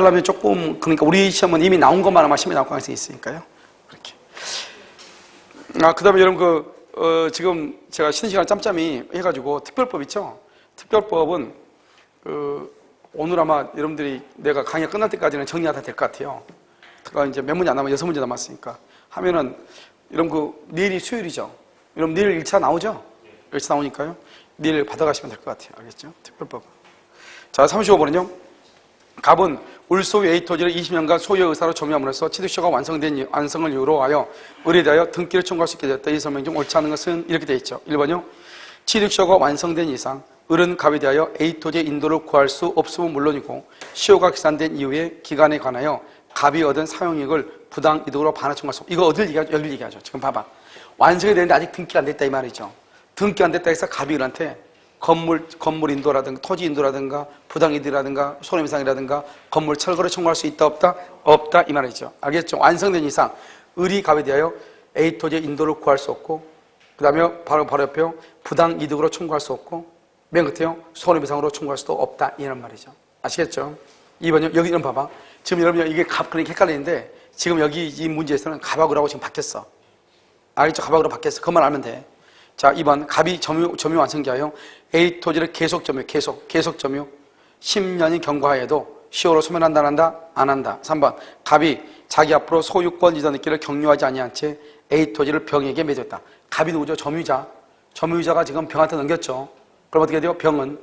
하려면 조금, 그러니까 우리 시험은 이미 나온 것만 아마 시험에 나올 가능성이 있으니까요. 그렇게. 그 다음에 여러분, 지금 제가 쉬는 시간 짬짬이 해가지고 특별법 있죠? 특별법은, 오늘 아마 여러분들이 내가 강의가 끝날 때까지는 정리하다 될 것 같아요. 그러니까 이제 몇 문제 안 남아, 6문제 남았으니까. 하면은, 여러분 내일이 수요일이죠? 여러분 내일 1차 나오죠? 1차 나오니까요. 내일 받아가시면 될 것 같아요. 알겠죠? 특별법. 자, 35번은요. 갑은 울소 A 토지를 20년간 소유 의사로 점유함으로써 취득시효가 완성을 이유로 하여 을에 대하여 등기를 청구할 수 있게 되었다. 이 설명 중 옳지 않은 것은 이렇게 되어 있죠. 1번요. 취득시효가 완성된 이상 을은 갑에 대하여 A 토지의 인도를 구할 수 없음은 물론이고 시효가 기산된 이후의 기간에 관하여 갑이 얻은 사용이익을 부당 이득으로 반환 청구할 수 없다. 이거 어딜 얘기하죠? 여기를 얘기하죠. 지금 봐봐. 완성이 되는데 아직 등기가 안 됐다 이 말이죠. 등기 안 됐다 해서 갑이 을한테 건물 인도라든가 토지 인도라든가 부당 이득이라든가 손해배상이라든가 건물 철거를 청구할 수 있다 없다? 없다 이 말이죠. 알겠죠? 완성된 이상 을이 갑에 대하여 A 토지의 인도를 구할 수 없고 그 다음에 바로 옆에 부당 이득으로 청구할 수 없고 맨 끝에요 손해배상으로 청구할 수도 없다 이런 말이죠. 아시겠죠? 2번요. 여기 이런 봐봐. 지금 여러분 이게 갑 그러니까 헷갈리는데 지금 여기 이 문제에서는 갑하고 을하고 지금 바뀌었어. 알겠죠? 갑하고 을 바뀌었어. 그것만 알면 돼. 자, 2번 갑이 점유 완성기하여 A 토지를 계속 점유 10년이 경과하여도 시효로 소멸한다 안 한다? 안 한다. 3번 갑이 자기 앞으로 소유권 이전 있기를 격려하지 아니한 채 A 토지를 병에게 맺었다. 갑이 누구죠? 점유자가 지금 병한테 넘겼죠. 그럼 어떻게 돼요? 병은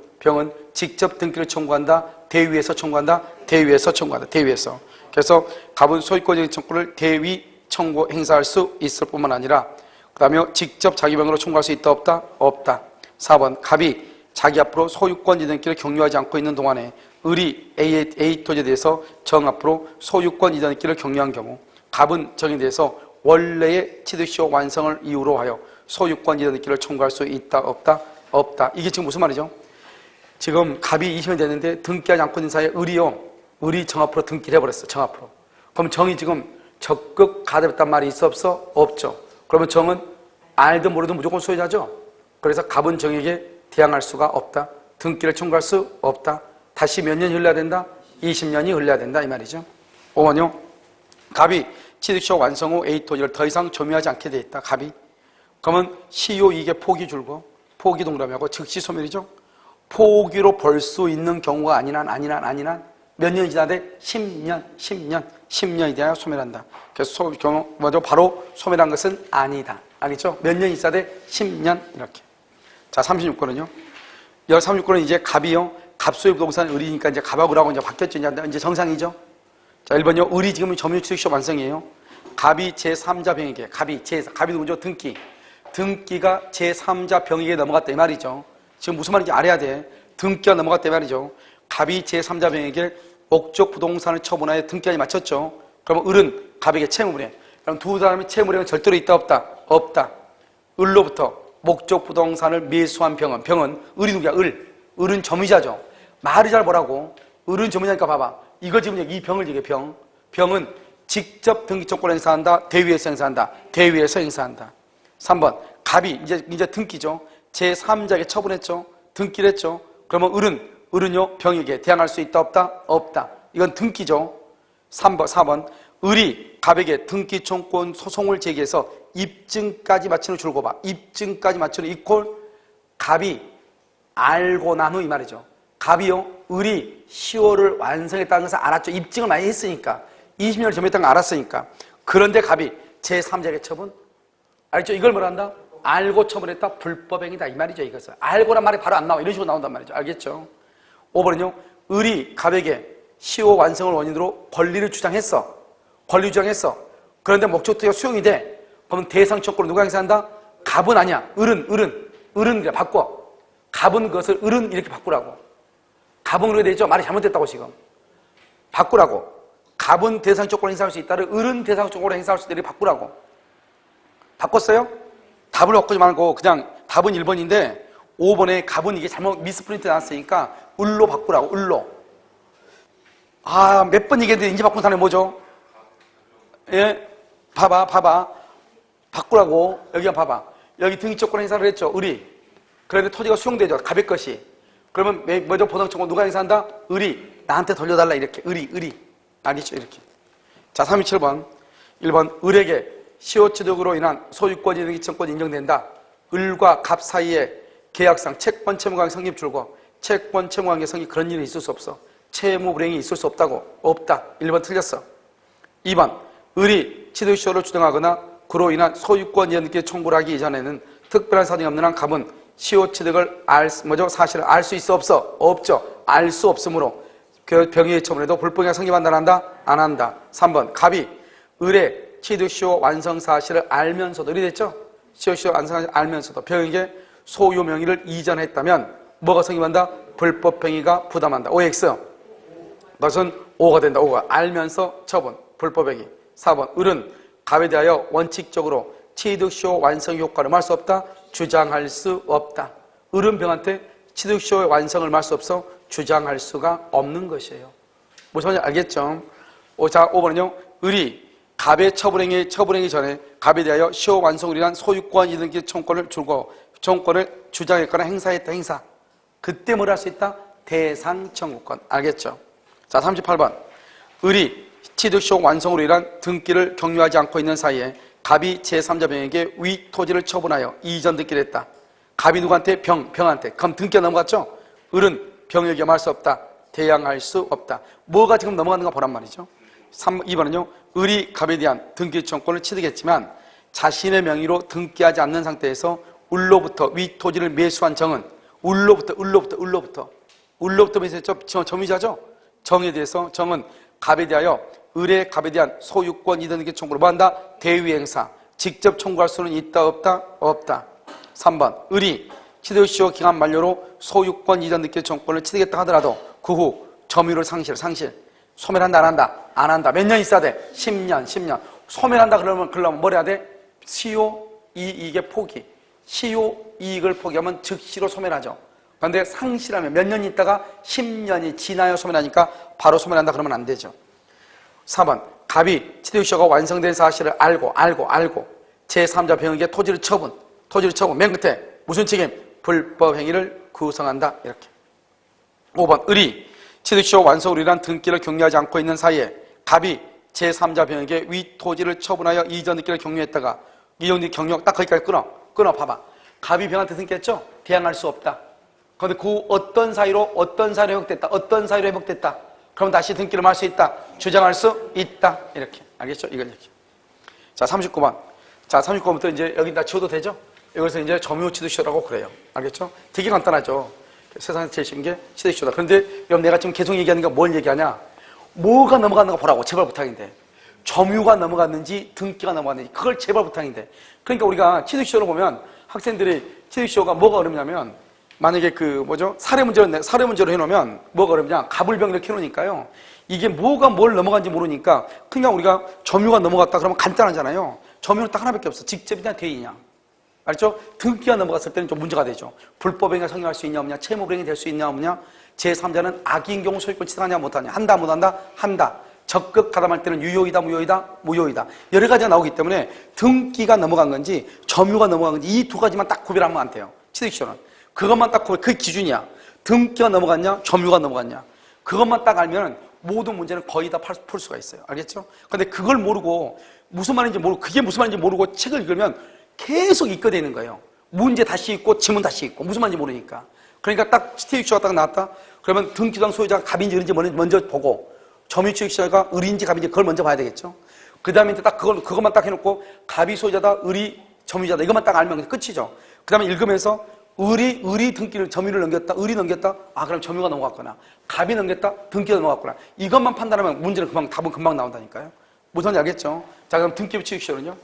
직접 등기를 청구한다. 대위에서 청구한다. 대위에서. 그래서 갑은 소유권 청구를 대위 청구 행사할 수 있을 뿐만 아니라 그 다음에 직접 자기 병으로 청구할 수 있다 없다? 없다. 4번 갑이 자기 앞으로 소유권 이전기를 격려하지 않고 있는 동안에 을이 A 토지에 대해서 정 앞으로 소유권 이전기를 격려한 경우 갑은 정에 대해서 원래의 취득시효 완성을 이유로 하여 소유권 이전기를 청구할 수 있다 없다? 없다. 이게 지금 무슨 말이죠? 지금 갑이 20년 됐는데 등기하지 않고 있는 사이에 을이 정 앞으로 등기를 해버렸어. 정 앞으로. 그럼 정이 지금 적극 가담했단 말이 있어 없어? 없죠. 그러면 정은 알든 모르든 무조건 소유자죠. 그래서 갑은 정에게 대항할 수가 없다. 등기를 청구할 수 없다. 다시 몇 년이 흘러야 된다? 20년이 흘러야 된다 이 말이죠. 5번요. 갑이 취득시효 완성 후 A 토지를 더 이상 점유하지 않게 돼 있다. 갑이. 그러면 시효 이익의 폭이 줄고 포기 동그라미하고 즉시 소멸이죠. 포기로 벌 수 있는 경우가 아니란 몇 년이 지나되 10년이 돼야 소멸한다. 그래서 먼저 바로 소멸한 것은 아니다. 알겠죠? 몇 년이 지나되 10년 이렇게. 자, 36권은요. 36권은 이제 갑이요. 갑소유 부동산 을이니까 이제 갑하고 을하고 이제 바뀌었죠. 이제 정상이죠. 자, 1번요. 을이 지금 점유취득시효 완성이에요. 갑이 제3자 병에게 갑이 누구죠? 등기가 제3자 병에게 넘어갔다 이 말이죠. 지금 무슨 말인지 알아야 돼. 등기가 넘어갔다 이 말이죠. 갑이 제3자 병에게 목적 부동산을 처분하여 등기까지 마쳤죠. 그러면 을은 갑에게 채무불이행. 그럼 두 사람이 채무불이행은 절대로 있다 없다? 없다. 을로부터 목적 부동산을 매수한 병은 을이 누구야? 을은 점유자죠. 말이 잘 뭐라고? 을은 점유자니까 봐봐. 이거 지금 이 병을 얘기해. 병은 직접 등기청구를 행사한다. 대위에서 행사한다. 3번 갑이 이제 등기죠. 제3자에게 처분했죠. 등기를 했죠. 그러면 을은요 병에게 대항할 수 있다 없다? 없다. 이건 등기죠. 4번 을이 갑에게 등기청구권 소송을 제기해서 입증까지 마치는 줄고 봐. 입증까지 마치는 이퀄 갑이 알고 난 후 이 말이죠. 갑이요 을이 시효를 완성했다는 것을 알았죠. 입증을 많이 했으니까 20년을 점유했다는 걸 알았으니까. 그런데 갑이 제3자에게 처분 알죠? 이걸 뭐라 한다? 알고 처분했다 불법행위다 이 말이죠. 이것을 알고란 말이 바로 안 나와. 이런 식으로 나온단 말이죠. 알겠죠? 5번은요 을이 갑에게 시효 완성을 원인으로 권리를 주장했어. 그런데 목적지가 수용이 돼. 그러면 대상 청구를 누가 행사한다? 갑은 아니야. 을은 그래 바꿔. 갑은 그것을 을은 이렇게 바꾸라고. 갑은 그렇게 되죠. 말이 잘못됐다고 지금. 바꾸라고. 갑은 대상 청구를 행사할 수 있다를 을은 대상 청구를 행사할 수 있다 이렇게 바꾸라고. 바꿨어요? 답을 바꾸지 말고 그냥 답은 1번인데 5번에 갑은 이게 잘못 미스프린트 나왔으니까 을로 바꾸라고. 을로. 몇 번 얘기했는데 이제 바꾼 사람이 뭐죠? 예? 봐봐. 바꾸라고. 여기 봐봐. 여기 등기청구를 행사를 했죠. 을이. 그런데 토지가 수용되죠. 갑의 것이. 그러면 뭐죠? 보상청구 누가 행사한다? 을이. 나한테 돌려달라 이렇게. 을이. 알겠죠? 이렇게. 자, 37번. 1번, 을에게 시효취득으로 인한 소유권 이득 이청권이 인정된다. 을과 갑 사이에 계약상 채권 채무관계 성립 줄고 채권 채무관계 성립 그런 일이 있을 수 없어. 채무 불이행이 있을 수 없다고. 없다. 1번 틀렸어. 2번, 을이 취득시효를 주장하거나 그로 인한 소유권 이득 청구를 하기 이전에는 특별한 사정이 없는 한 갑은 시효 취득을 사실을 알 수 있어 없어? 없죠. 알 수 없으므로 그 병의의 처분에도 불법행위가 성립한다 안 한다? 안 한다. 3번, 갑이 을의 취득시효 완성 사실을 알면서도, 을이 됐죠? 시효 완성 사실을 알면서도 병에게 소유 명의를 이전했다면 뭐가 성립한다? 불법행위가 부담한다. OX. 너는 O가 된다. O가 알면서 처분, 불법행위. 4번, 을은 갑에 대하여 원칙적으로 취득시효 완성 효과를 말할 수 없다. 주장할 수 없다. 을은 병한테 취득시효의 완성을 말할 수 없어. 주장할 수가 없는 것이에요. 무슨 말인지 알겠죠? 자, 5번은요. 을이 갑의 처분행위 전에 갑에 대하여 시효 완성을 위한 소유권 이득 청구권을 주고 청구권을 주장했거나 행사했다. 행사. 그때 뭘 할 수 있다? 대상 청구권. 알겠죠? 자, 38번. 을이 취득시효 완성으로 인한 등기를 격려하지 않고 있는 사이에 갑이 제3자 병에게 위 토지를 처분하여 이전 등기를 했다. 갑이 누구한테? 병한테. 그럼 등기가 넘어갔죠? 을은 병에게 말할 수 없다. 대항할 수 없다. 뭐가 지금 넘어가는가 보란 말이죠. 2번은요. 을이 갑에 대한 등기 청구권을 취득했지만 자신의 명의로 등기하지 않는 상태에서 을로부터 위 토지를 매수한 정은 을로부터 매수했죠. 점유자죠. 정에 대해서 정은 갑에 대하여 을의 갑에 대한 소유권 이전 등기 청구를 뭐한다? 대위행사. 직접 청구할 수는 있다 없다? 없다. 3번. 을이 취득시효 기간 만료로 소유권 이전 등기 청구권을 취득했다 하더라도 그 후 점유를 상실. 소멸한다 안 한다? 안 한다. 몇 년 있어야 돼? 10년. 소멸한다 그러면 뭘 해야 돼? 시효 이익의 포기. 시효 이익을 포기하면 즉시로 소멸하죠. 그런데 상실하면 몇 년 있다가 10년이 지나야 소멸하니까 바로 소멸한다 그러면 안 되죠. 4번. 갑이 취득시효가 완성된 사실을 알고 제3자 병에게 토지를 처분. 맨 끝에 무슨 책임? 불법행위를 구성한다. 이렇게. 5번. 을이 취득시효 완성으로 인한 등기를 격려하지 않고 있는 사이에 갑이 제3자 병에게 위 토지를 처분하여 이전 등기를 격려했다가 이전 등기 격려 딱 거기까지 끊어 봐봐. 갑이 병한테 등기했죠? 대항할 수 없다. 그런데 그 어떤 사유로 회복됐다. 그럼 다시 등기를 할 수 있다. 주장할 수 있다. 이렇게. 알겠죠? 이건 이렇게. 자, 39번. 자, 39번부터 이제 여기다 지워도 되죠? 여기서 이제 점유 취득시효라고 그래요. 알겠죠? 되게 간단하죠? 세상에서 제일 쉬운 게 취득시효다. 그런데 여러분 내가 지금 계속 얘기하는 게 뭘 얘기하냐? 뭐가 넘어갔는가 보라고. 제발 부탁인데. 점유가 넘어갔는지 등기가 넘어갔는지 그걸 제발 부탁인데. 그러니까 우리가 취득시효를 보면 학생들이 취득시효가 뭐가 어렵냐면 만약에 사례 문제로 해놓으면 뭐가 어렵냐? 갑을병 이렇게 해놓으니까요. 이게 뭐가 뭘 넘어간지 모르니까 그러니까 우리가 점유가 넘어갔다 그러면 간단하잖아요. 점유는 딱 하나밖에 없어. 직접이냐 대의냐. 알죠? 등기가 넘어갔을 때는 좀 문제가 되죠. 불법행위가 성립할 수 있냐 없냐, 채무불이행이 될 수 있냐 없냐, 제3자는 악의인 경우 소유권 취득하냐 못하냐, 한다 못한다, 한다. 적극 가담할 때는 유효이다 무효이다 여러 가지가 나오기 때문에 등기가 넘어간 건지 점유가 넘어간 건지 이 두 가지만 딱 구별하면 안 돼요. 취득시효는 그것만 딱 그 기준이야. 등기가 넘어갔냐 점유가 넘어갔냐 그것만 딱 알면 모든 문제는 거의 다 풀 수가 있어요. 알겠죠? 근데 그걸 모르고 무슨 말인지 모르고 그게 무슨 말인지 모르고 책을 읽으면 계속 읽게 되는 거예요. 문제 다시 읽고 지문 다시 읽고 무슨 말인지 모르니까. 그러니까 딱 취득시효가 딱 나왔다 그러면 등기당 소유자가 갑인지 을인지 먼저 보고 점유취득시효가 을인지 갑인지 그걸 먼저 봐야 되겠죠. 그 다음에 딱 그것만 딱 해놓고 갑이 소유자다 을이 점유자다 이것만 딱 알면 끝이죠. 그 다음에 읽으면서 을이 등기를 점유를 넘겼다 을이 넘겼다 그럼 점유가 넘어갔구나. 갑이 넘겼다 등기가 넘어갔구나. 이것만 판단하면 문제는 답은 금방 나온다니까요. 무슨 말인지 알겠죠? 자, 그럼 등기 취득시효는요?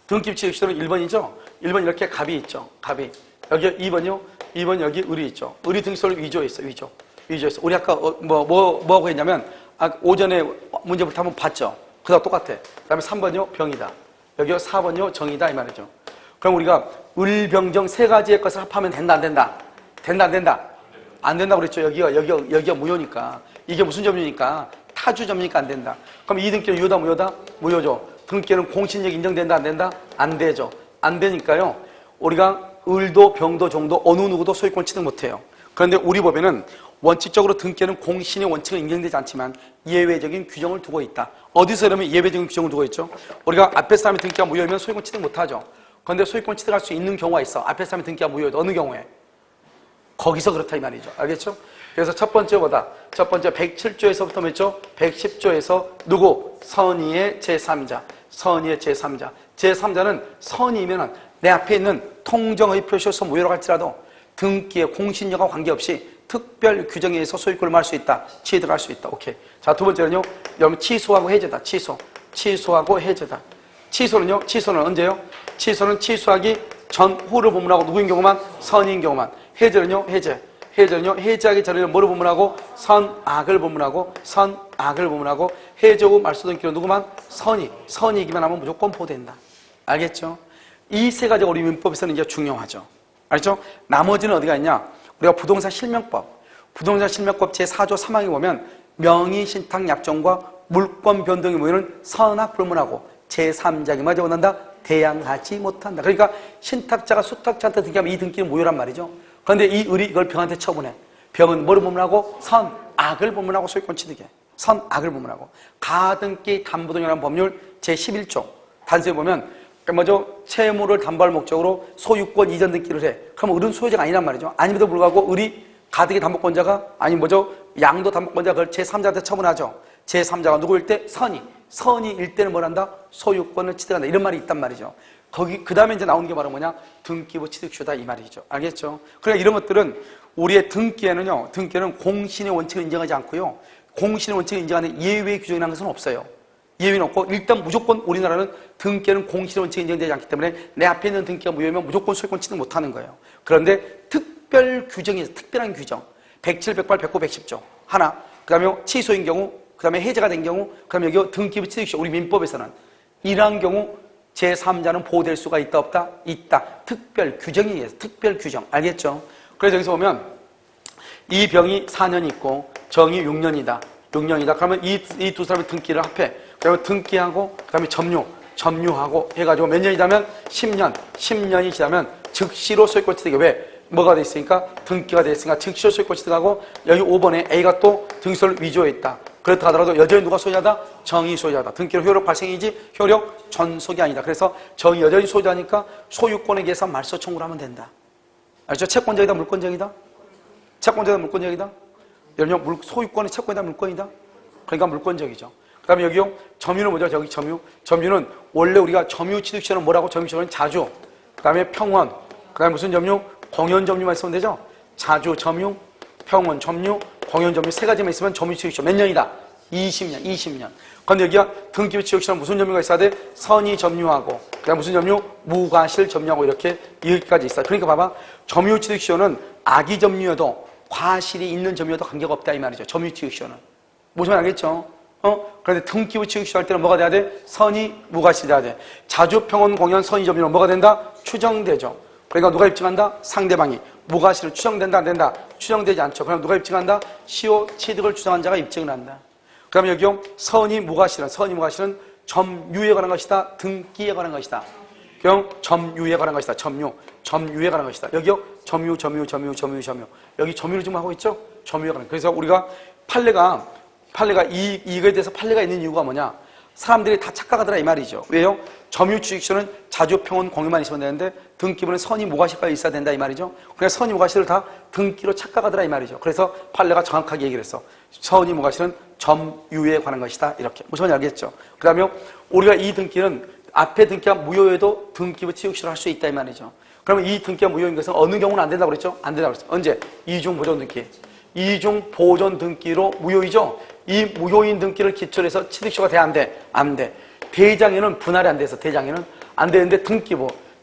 등기 취득시효는 1번이죠? 1번 이렇게 갑이 있죠. 갑이. 여기 2번이요? 2번 여기 을이 있죠. 을이 등기소를 위조했어. 위조했어. 우리 아까 뭐하고 했냐면 오전에 문제부터 한번 봤죠. 그다음 똑같아. 그 다음에 3번이요? 병이다. 여기요? 4번이요? 정이다. 이 말이죠. 그럼 우리가 을병정 세 가지의 것을 합하면 된다 안 된다? 안 된다고 그랬죠. 여기가 무효니까. 이게 무슨 점유니까? 타주점유니까 안 된다. 그럼 이 등기는 유효다 무효다? 무효죠. 등기는 공신력 인정된다 안 된다? 안 되죠. 안 되니까요. 우리가 을도 병도 종도 어느 누구도 소유권 취득 못해요. 그런데 우리 법에는 원칙적으로 등기에는 공신의 원칙은 인정되지 않지만 예외적인 규정을 두고 있다. 어디서 그러면 예외적인 규정을 두고 있죠? 우리가 앞에 사람의 등기가 무효이면 소유권 취득 못하죠. 그런데 소유권 취득할 수 있는 경우가 있어. 앞에 사람의 등기가 무효해도 어느 경우에? 거기서 그렇다 이 말이죠. 알겠죠? 그래서 첫 번째 뭐다? 첫 번째 107조에서부터 맺죠? 110조에서 누구? 선의의 제3자. 선의의 제3자. 제3자는 선의면은 내 앞에 있는 통정의 표시로서 무효라고 할지라도 등기의 공신력과 관계없이 특별 규정에 의해서 소유권을 말할 수 있다. 취득할 수 있다. 오케이. 자, 두 번째는요. 여러분 취소하고 해제다. 취소. 취소하고 해제다. 취소는요. 취소는 언제요? 취소는 취소하기 전후를 본문하고 누구인 경우만? 선인 경우만. 해제는요. 해제. 해제는요. 해제하기 전에는 뭐를 본문하고? 선악을 본문하고 선악을 본문하고 해제 후 말소등기로 누구만? 선의. 선의이기만 하면 무조건 보호된다. 알겠죠? 이 세 가지가 우리 민법에서는 이제 중요하죠. 알죠? 나머지는 어디가 있냐? 우리가 부동산 실명법 제4조 3항에 보면 명의 신탁 약정과 물권 변동이 모이는 선악 불문하고 제3자에게 맞아 원한다? 대항하지 못한다. 그러니까 신탁자가 수탁자한테 등기하면 이 등기는 무효란 말이죠. 그런데 이 을이 이걸 병한테 처분해. 병은 뭐를 법문하고? 선악을 법문하고 소유권 취득해. 선악을 법문하고. 가등기 담보등이라는 법률 제11조 단서에 보면 먼저 채무를 담보할 목적으로 소유권 이전 등기를 해. 그럼 을은 소유자가 아니란 말이죠. 아님에도 불구하고 을이 가등기 담보권자가 아니 뭐죠? 양도 담보권자가 그걸 제3자한테 처분하죠. 제3자가 누구일 때? 선의일 때는 뭘 한다? 소유권을 취득한다. 이런 말이 있단 말이죠. 거기 그 다음에 이제 나오는 게 바로 뭐냐? 등기부 취득쇼다 이 말이죠. 알겠죠? 그러니까 이런 것들은 우리의 등기에는 공신의 원칙을 인정하지 않고요. 공신의 원칙을 인정하는 예외 규정이라는 것은 없어요. 예외는 없고 일단 무조건 우리나라는 등기에는 공신의 원칙이 인정되지 않기 때문에 내 앞에 있는 등기가 무효면 무조건 소유권 취득 못하는 거예요. 그런데 특별 규정이 있어요. 특별한 규정 107, 108, 109, 110조 하나, 그 다음에 취소인 경우, 그 다음에 해제가 된 경우, 그 다음에 여기 등기부 취득쇼 우리 민법에서는 이러한 경우 제3자는 보호될 수가 있다 없다? 있다. 특별 규정이 있어요. 특별 규정 알겠죠? 그래서 여기서 보면 이 병이 4년이 있고 정이 6년이다. 그러면 이 두 사람의 등기를 합해. 그러면 등기하고 그다음에 점유하고 해가지고 몇 년이 지나면 10년이 지나면 즉시로 소유권 취득이 왜? 뭐가 돼 있으니까? 등기가 돼 있으니까 즉시로 소유권 취득하고 여기 5번에 A가 또 등기소를 위조했다. 그렇다 하더라도 여전히 누가 소유자다? 정의 소유자다. 등기로 효력 발생이지 효력 전속이 아니다. 그래서 정의 여전히 소유자니까 소유권에 의해서 말소 청구를 하면 된다. 알죠? 채권자이다 물권자이다? 채권자이다 물권자이다? 여러분 소유권의 채권이다 물권이다? 그러니까 물권적이죠. 그 다음에 여기요 점유는 뭐죠? 저기 점유는 원래 우리가 점유 취득시에는 뭐라고? 점유 취득은 자주, 그 다음에 평원, 그 다음에 무슨 점유? 공연 점유만 있으면 되죠? 자주 점유, 평원 점유, 공연 점유 세 가지만 있으면 점유 취득시효 몇 년이다? 20년. 그런데 여기가 등기부 취득시에는 무슨 점유가 있어야 돼? 선의 점유하고 그 다음에 무슨 점유? 무과실 점유하고 이렇게 여기까지 있어요. 그러니까 봐봐 점유 취득시효는 악의 점유여도 과실이 있는 점유여도 관계가 없다 이 말이죠. 점유 취득시효는 무슨 말 알겠죠? 그런데 등기부 취득시효 할 때는 뭐가 돼야 돼? 선의 무과실이 돼야 돼. 자주 평원 공연 선의 점유는 뭐가 된다? 추정되죠. 그러니까 누가 입증한다? 상대방이. 무과실을 추정된다 안 된다? 추정되지 않죠. 그럼 누가 입증한다? 시효 취득을 주장한 자가 입증을 한다. 그 다음에 여기요 선의 무과실은 점유에 관한 것이다. 등기에 관한 것이다. 그럼 점유에 관한 것이다. 점유에 관한 것이다. 여기요 점유. 여기 점유를 지금 하고 있죠? 점유에 관한. 그래서 우리가 판례가 이거에 대해서 판례가 있는 이유가 뭐냐? 사람들이 다 착각하더라 이 말이죠. 왜요? 점유 취득시효는 자주 평원 공유만 있으면 되는데 등기부는 선의 무과실까지 있어야 된다 이 말이죠. 그래서 선의 무과실을 다 등기로 착각하더라 이 말이죠. 그래서 판례가 정확하게 얘기를 했어. 선의 무과실은 점유에 관한 것이다 이렇게. 무슨 말인지 알겠죠? 그 다음에 우리가 이 등기는 앞에 등기가 무효해도 등기부 취득시효를 할 수 있다 이 말이죠. 그러면 이 등기가 무효인 것은 어느 경우는 안 된다고 그랬죠? 안 된다고 그랬죠. 언제? 이중 보존 등기. 이중 보존 등기로 무효이죠? 이 무효인 등기를 기초로 해서 취득시효가 돼? 안 돼? 안 돼. 대장에는 분할이 안 돼서 대장에는 안 되는데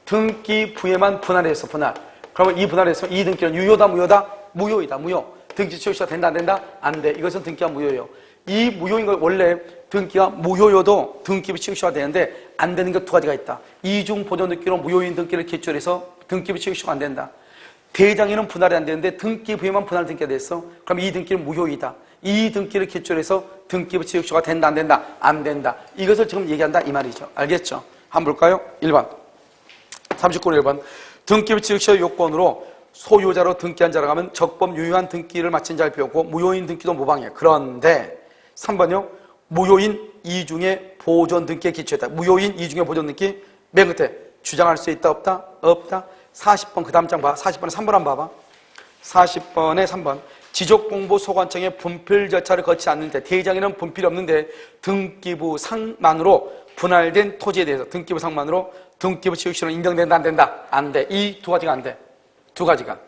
등기부에만 분할이 했어. 분할. 그러면 이 분할에서 이 등기는 유효다 무효다? 무효이다. 무효. 등기 취득시효가 된다 안 된다? 안 돼. 이것은 등기가 무효예요. 이 무효인 거 원래 등기가 무효여도 등기부 취득시효가 되는데 안 되는 게 두 가지가 있다. 이중 보존 등기로 무효인 등기를 기초로 해서 등기부 취득시효가 안 된다. 대장에는 분할이 안 되는데 등기부에만 분할 등기가 됐어. 그럼 이 등기는 무효이다. 이 등기를 기초로 해서 등기부 취득시효가 된다 안 된다? 안 된다. 이것을 지금 얘기한다 이 말이죠. 알겠죠? 한번 볼까요? 1번 39번 1번 등기부 취득시효 요건으로 소유자로 등기한 자라고 하면 적법 유효한 등기를 마친 자일 필요 없고 무효인 등기도 무방해요. 그런데 3번요. 무효인 이중의 보존 등기에 기초했다. 무효인 이중의 보존 등기 맨 끝에 주장할 수 있다 없다? 없다. 40번 그 다음 장 봐. 40번에 3번 한번 봐봐. 40번에 3번. 지적공부 소관청의 분필 절차를 거치지 않는데 대장에는 분필이 없는데 등기부 상만으로 분할된 토지에 대해서 등기부 상만으로 등기부 취득시는 인정된다 안 된다? 안 돼. 이 두 가지가 안 돼. 두 가지가.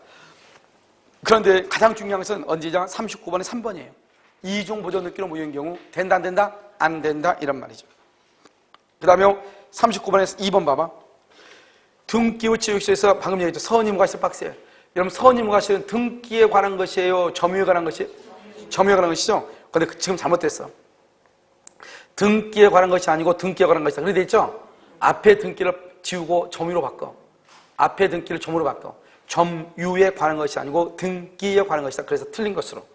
그런데 가장 중요한 것은 언제냐? 39번에 3번이에요. 이중 보존 등기로 무효인 경우 된다 안 된다? 안 된다 이런 말이죠. 그 다음에 39번에서 2번 봐봐. 등기부 취득시에서 방금 얘기했죠. 서원이 무과실 박스예요. 여러분 서원이 무과실은 등기에 관한 것이에요? 점유에 관한 것이에요? 점유에 관한 것이죠? 근데 지금 잘못됐어. 등기에 관한 것이 아니고 등기에 관한 것이다. 그래 돼 있죠? 앞에 등기를 지우고 점유로 바꿔. 앞에 등기를 점유로 바꿔. 점유에 관한 것이 아니고 등기에 관한 것이다. 그래서 틀린 것으로.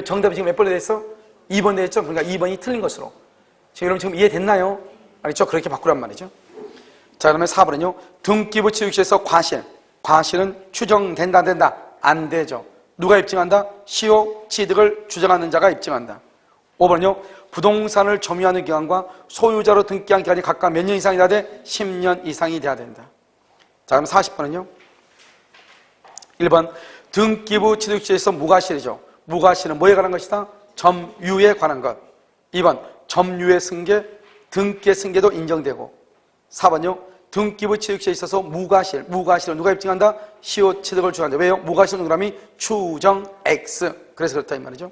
정답이 지금 몇 번에 됐어? 2번 되었죠? 그러니까 2번이 틀린 것으로. 여러분 지금 이해됐나요? 알겠죠? 그렇게 바꾸란 말이죠. 자, 그러면 4번은요. 등기부 취득시에서 과실. 과실은 추정된다 안 된다? 안 되죠. 누가 입증한다? 시효 취득을 주장하는 자가 입증한다. 5번은요. 부동산을 점유하는 기간과 소유자로 등기한 기간이 각각 몇 년 이상이 돼야 돼? 10년 이상이 돼야 된다. 자, 그럼 40번은요. 1번 등기부 취득시에서 무과실이죠. 무과실은 뭐에 관한 것이다? 점유에 관한 것. 2번 점유의 승계, 등기의 승계도 인정되고. 4번요. 등기부 취득시에 있어서 무과실. 무과실은 누가 입증한다? 시효 취득을 주장한다. 왜요? 무과실 동그라미 추정 X. 그래서 그렇다 이 말이죠.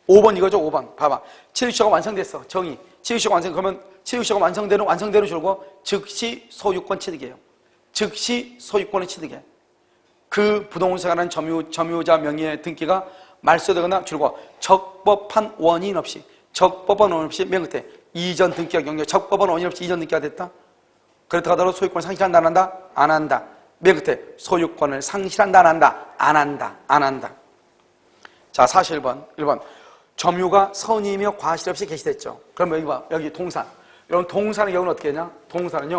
5번 이거죠. 5번 봐봐. 취득시효가 완성됐어. 정의. 취득시효가 완성. 그러면 취득시효가 완성되는 줄고 즉시 소유권 취득이에요. 즉시 소유권의 취득이에요. 그 부동산에 관한 점유자 명의의 등기가 말소되거나 줄고 적법한 원인 없이 맨 끝에 이전 등기가 경계 적법한 원인 없이 이전 등기가 됐다. 그렇다 하더라도 소유권을 상실한다 안 한다? 안 한다. 맨 끝에 소유권을 상실한다 안 한다? 안 한다. 안 한다. 자, 41번 1번 점유가 선의이며 과실 없이 개시됐죠. 그럼 여기 봐. 여기 동산. 여러분 동산의 경우는 어떻게 했냐? 동산은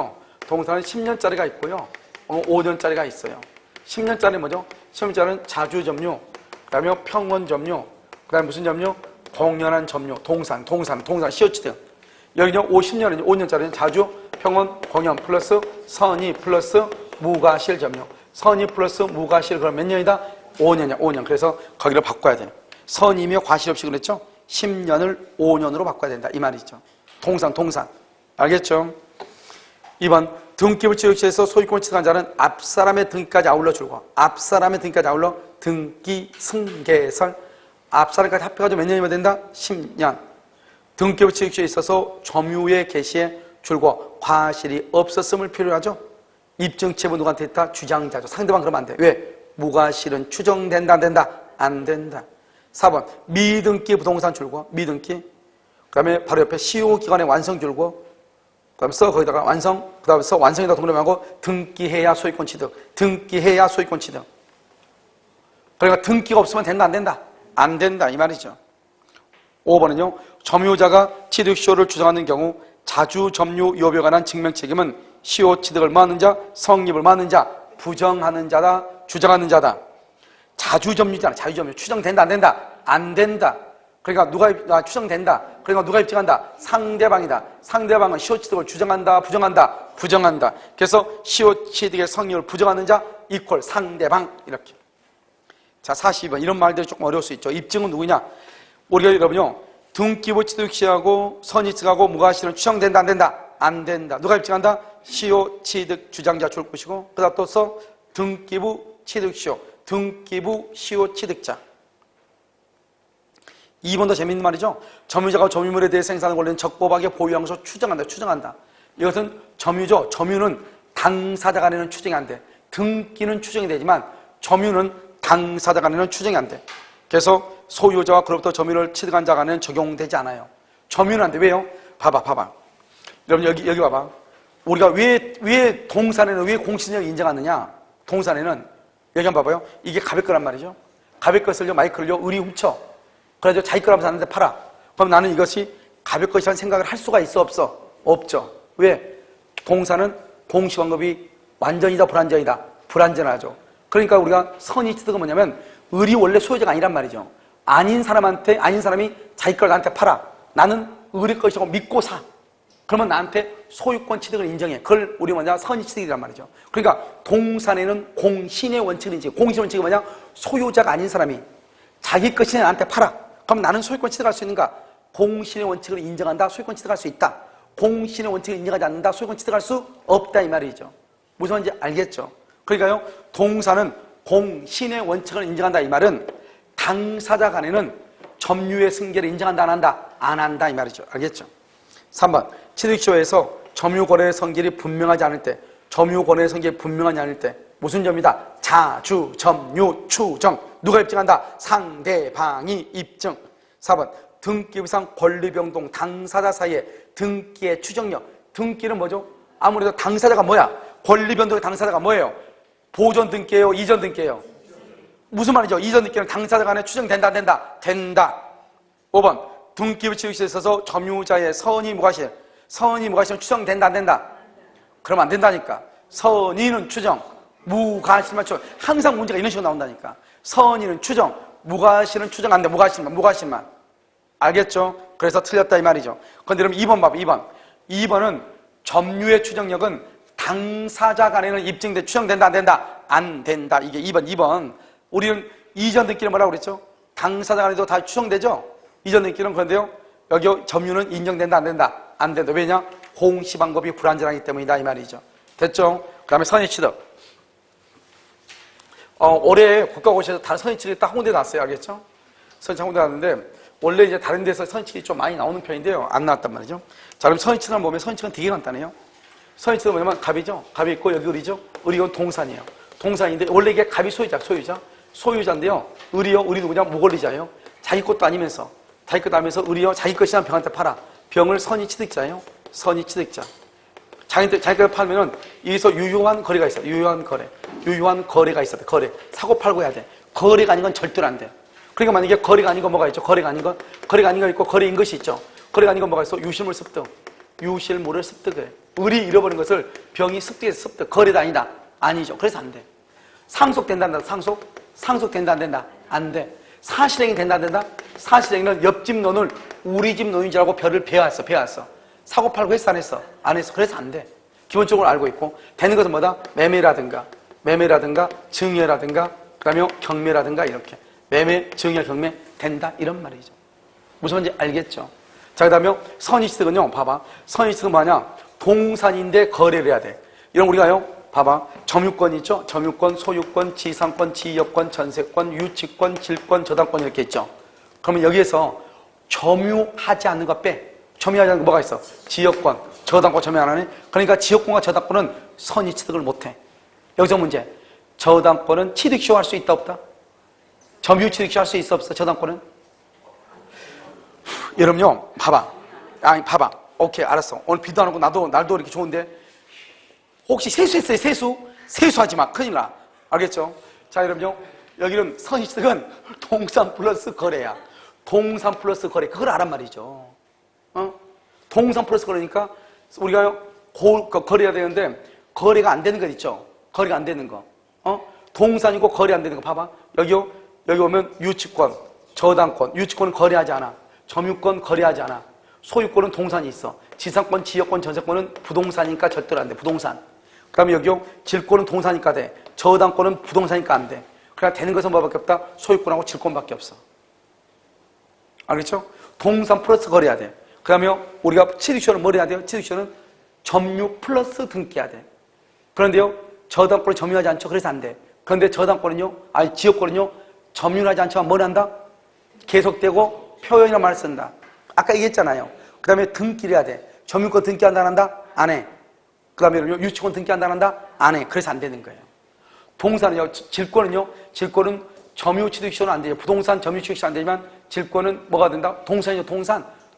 10년짜리가 있고요. 5년짜리가 있어요. 10년짜리 뭐죠? 10년짜리는 자주점유, 그 다음에 평원점유, 그 다음에 무슨 점유? 공연한 점유, 동산, 시효취득. 여기는 50년은 5년짜리는 자주, 평원, 공연 플러스 선의 플러스 무과실 점유. 선의 플러스 무과실 그럼 몇 년이다? 5년이야, 5년. 그래서 거기를 바꿔야 돼요. 선의며 과실 없이 그랬죠? 10년을 5년으로 바꿔야 된다. 이 말이죠. 동산. 알겠죠? 2번 등기부 취득시에서 소유권을 취득한 자는 앞사람의 등기까지 아울러 줄고 앞사람의 등기까지 아울러 등기 승계설 앞사람까지 합해가지고 몇 년이면 된다? 10년. 등기부 취득시에 있어서 점유의 개시에 줄고 과실이 없었음을 필요로 하죠. 입증체부 누구한테 있다? 주장자죠. 상대방 그러면 안 돼. 왜? 무과실은 추정된다 안 된다? 안 된다. 4번 미등기 부동산 줄고 미등기 그 다음에 바로 옆에 시효기간의 완성 줄고 그 다음에 거기다가 완성 그 다음에 완성에다 동그라미하고 등기해야 소유권 취득 그러니까 등기가 없으면 된다 안 된다? 안 된다 이 말이죠. 5번은요 점유자가 취득시효를 주장하는 경우 자주 점유 요법에 관한 증명 책임은 시효 취득을 뭐하는 자? 성립을 뭐하는 자? 부정하는 자다 주장하는 자다. 자주점유잖아. 자주점유. 추정된다 안 된다? 안 된다. 그러니까 누가 추정된다. 그러니까 누가 입증한다? 상대방이다. 상대방은 시효취득을 주장한다 부정한다? 부정한다. 그래서 시효취득의 성립을 부정하는 자 이퀄 상대방 이렇게. 자 42번 이런 말들이 조금 어려울 수 있죠. 입증은 누구냐? 우리가 여러분요 등기부 취득시하고 선의취득하고 무과실은 추정된다 안 된다? 안 된다. 누가 입증한다? 시효취득 주장자 줄 것이고 그 다음 또 써 등기부 취득시효 등기부 시효 취득자. 2번도 재밌는 말이죠. 점유자가 점유물에 대해 생산한 권리는 적법하게 보유한 것으로 추정한다. 이것은 점유죠. 점유는 당사자 간에는 추정이 안 돼. 등기는 추정이 되지만 점유는 당사자 간에는 추정이 안 돼. 그래서 소유자와 그로부터 점유를 취득한 자 간에는 적용되지 않아요. 점유는 안 돼. 왜요? 봐봐. 여러분 여기 봐봐. 우리가 왜 동산에는 왜 공신력을 인정하느냐? 동산에는 여기 한번 봐봐요. 이게 가백 거란 말이죠. 가백 것을요, 마이크를요, 의리 훔쳐. 그래서 자기 거라면서 샀는데 팔아. 그럼 나는 이것이 가백 것이라는 생각을 할 수가 있어, 없어? 없죠. 왜? 동사는 공시환급이 완전이다, 불완전이다? 불완전하죠. 그러니까 우리가 선의취득은 뭐냐면 을이 원래 소유자가 아니란 말이죠. 아닌 사람이 자기 걸 나한테 팔아. 나는 을의 것이라고 믿고 사. 그러면 나한테 소유권 취득을 인정해. 그걸 우리 뭐냐? 선의취득이란 말이죠. 그러니까 동산에는 공신의 원칙을 인정해. 공신의 원칙이 뭐냐? 소유자가 아닌 사람이 자기 것이 나한테 팔아. 그럼 나는 소유권 취득할 수 있는가? 공신의 원칙을 인정한다. 소유권 취득할 수 있다. 공신의 원칙을 인정하지 않는다. 소유권 취득할 수 없다 이 말이죠. 무슨 말인지 알겠죠? 그러니까요, 동사는 공신의 원칙을 인정한다 이 말은 당사자 간에는 점유의 승계를 인정한다 안 한다? 안 한다 이 말이죠. 알겠죠? 3번 취득시효에서 점유권의 성질이 분명하지 않을 때, 점유권의 성질이 분명하지 않을 때 무슨 점이다? 자주, 점유, 추정. 누가 입증한다? 상대방이 입증. 4번 등기부상 권리병동 당사자 사이에 등기의 추정력. 등기는 뭐죠? 아무래도 당사자가 뭐야? 권리변동의 당사자가 뭐예요? 보존 등기예요? 이전 등기예요? 무슨 말이죠? 이전 등기는 당사자 간에 추정된다 안 된다? 된다. 5번 등기부 취득시에 있어서 점유자의 선의 무과실은 추정된다 안 된다? 그럼 안 된다니까. 선의는 추정, 무과실만 추정. 항상 문제가 이런 식으로 나온다니까. 선의는 추정, 무과실은 추정 안 돼. 무과실만. 알겠죠? 그래서 틀렸다 이 말이죠. 그런데 여러분 2번 봐봐. 2번은 점유의 추정력은 당사자 간에는 입증돼 추정된다 안 된다? 안 된다. 이게 2번. 우리는 이전 등기는 뭐라고 그랬죠? 당사자 간에도 다 추정되죠? 이전 등기는. 그런데요, 여기 점유는 인정된다 안 된다? 안 된다. 왜냐? 공시방법이 불완전하기 때문이다 이 말이죠. 됐죠? 그 다음에 선의취득. 올해 국가고시에서 다 선의취득이 딱 홍대에 났어요. 알겠죠? 선의취득 홍대에 났는데 원래 이제 다른 데서 선의취득이 좀 많이 나오는 편인데요, 안 나왔단 말이죠. 자, 그럼 선의취득을 보면 선의취득은 되게 간단해요. 선의취득은 뭐냐면 갑이죠. 갑이 있고 여기 을이죠. 을이 이건 동산이에요. 동산인데 원래 이게 갑이 소유자인데요. 을이요. 을이 누구냐? 무권리자예요. 자기 것도 아니면서 을이요. 자기 것이란 병한테 팔아. 병을 선의취득자예요. 선의취득자. 자기 걸 팔면은 여기서 유효한 거래가 있어. 유효한 거래가 있어. 거래. 사고 팔고 해야 돼. 거래가 아닌 건 절대로 안 돼. 그러니까 만약에 거래가 아닌 건 뭐가 있죠? 거래가 아닌 거 있고 거래인 것이 있죠. 거래가 아닌 건 뭐가 있어? 유실물 습득. 유실물을 습득해. 을이 잃어버린 것을 병이 습득해서 습득. 거래도 아니다. 아니죠. 그래서 안 돼. 상속된다 안 된다? 상속된다 안 된다? 안 돼. 사실행위 된다 안 된다? 사실행위는 옆집 논을 우리 집 논인 줄 알고 별을 배웠어. 사고 팔고 했어 안 했어? 안 했어. 그래서 안 돼. 기본적으로 알고 있고. 되는 것은 뭐다? 매매라든가 증여라든가 그 다음에 경매라든가 이렇게. 매매, 증여, 경매 된다 이런 말이죠. 무슨 말인지 알겠죠? 자, 그 다음에 선의취득은요, 봐봐. 선의취득은 뭐냐? 동산인데 거래를 해야 돼. 이런 우리가요, 봐봐. 점유권 있죠? 점유권, 소유권, 지상권, 지역권, 전세권, 유치권, 질권, 저당권 이렇게 있죠. 그러면 여기에서 점유하지 않는 거 빼. 점유하지 않는 거 뭐가 있어? 지역권, 저당권 점유 안 하네? 그러니까 지역권과 저당권은 선의취득을 못 해. 여기서 문제. 저당권은 취득시효 할 수 있다 없다? 점유 취득시 할 수 있어 없어? 저당권은? 여러분요, 봐봐. 오케이, 알았어. 오늘 비도 안 오고 날도 이렇게 좋은데 혹시 세수했어요? 세수하지 마. 큰일 나. 알겠죠? 자, 여러분요, 여기는 선의취득은 동산 플러스 거래야. 동산 플러스 거래. 그걸 알란 말이죠. 동산 플러스 거래니까 우리가요, 거래해야 되는데 거래가 안 되는 것 있죠? 거래가 안 되는 거. 동산이고 거래 안 되는 거 봐봐. 여기 오면 유치권, 저당권, 유치권은 거래하지 않아. 점유권 거래하지 않아. 소유권은 동산이 있어. 지상권, 지역권, 전세권은 부동산이니까 절대로 안 돼. 부동산. 그 다음에 여기요, 질권은 동산이니까 돼. 저당권은 부동산이니까 안 돼. 그러니까 되는 것은 뭐밖에 없다? 소유권하고 질권밖에 없어. 알겠죠? 동산 플러스 거래해야 돼. 그 다음에 우리가 취득시효는 뭘 해야 돼요? 취득시효는 점유 플러스 등기해야 돼. 그런데요, 저당권을 점유하지 않죠? 그래서 안 돼. 그런데 지역권은요, 점유하지 않지만 뭘 한다? 계속되고 표현이라는 말을 쓴다. 아까 얘기했잖아요. 그 다음에 등기를 해야 돼. 점유권 등기한다 안 한다? 안 해. 그 다음에 유치권 등기한다 안 한다? 안 해. 그래서 안 되는 거예요. 동산은요, 질권은 점유 취득시효는 안 돼요. 부동산 점유 취득시효 안 되지만 질권은 뭐가 된다? 동산이죠.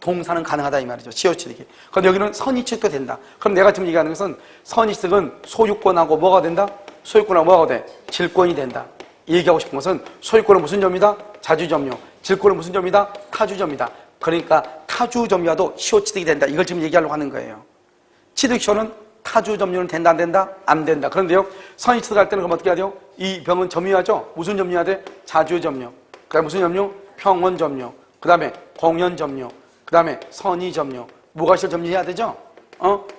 동산은 가능하다 이 말이죠. 시효 취득이. 그럼 여기는 선의취득도 된다. 그럼 내가 지금 얘기하는 것은 선의취득은 소유권하고 뭐가 된다? 소유권하고 뭐가 돼? 질권이 된다. 얘기하고 싶은 것은 소유권은 무슨 점이다? 자주점유. 질권은 무슨 점이다? 타주점이다. 그러니까 타주점유와도 시효취득이 된다. 이걸 지금 얘기하려고 하는 거예요. 취득시효는 타주 점유는 된다 안 된다? 안 된다. 그런데요, 선이치득 할 때는 그럼 어떻게 해야 돼요? 이 병은 점유하죠? 무슨 점유해야 돼? 자주 점유. 그 다음에 무슨 점유? 평원 점유. 그 다음에 공연 점유. 그 다음에 선의 점유. 무과실 점유해야 되죠?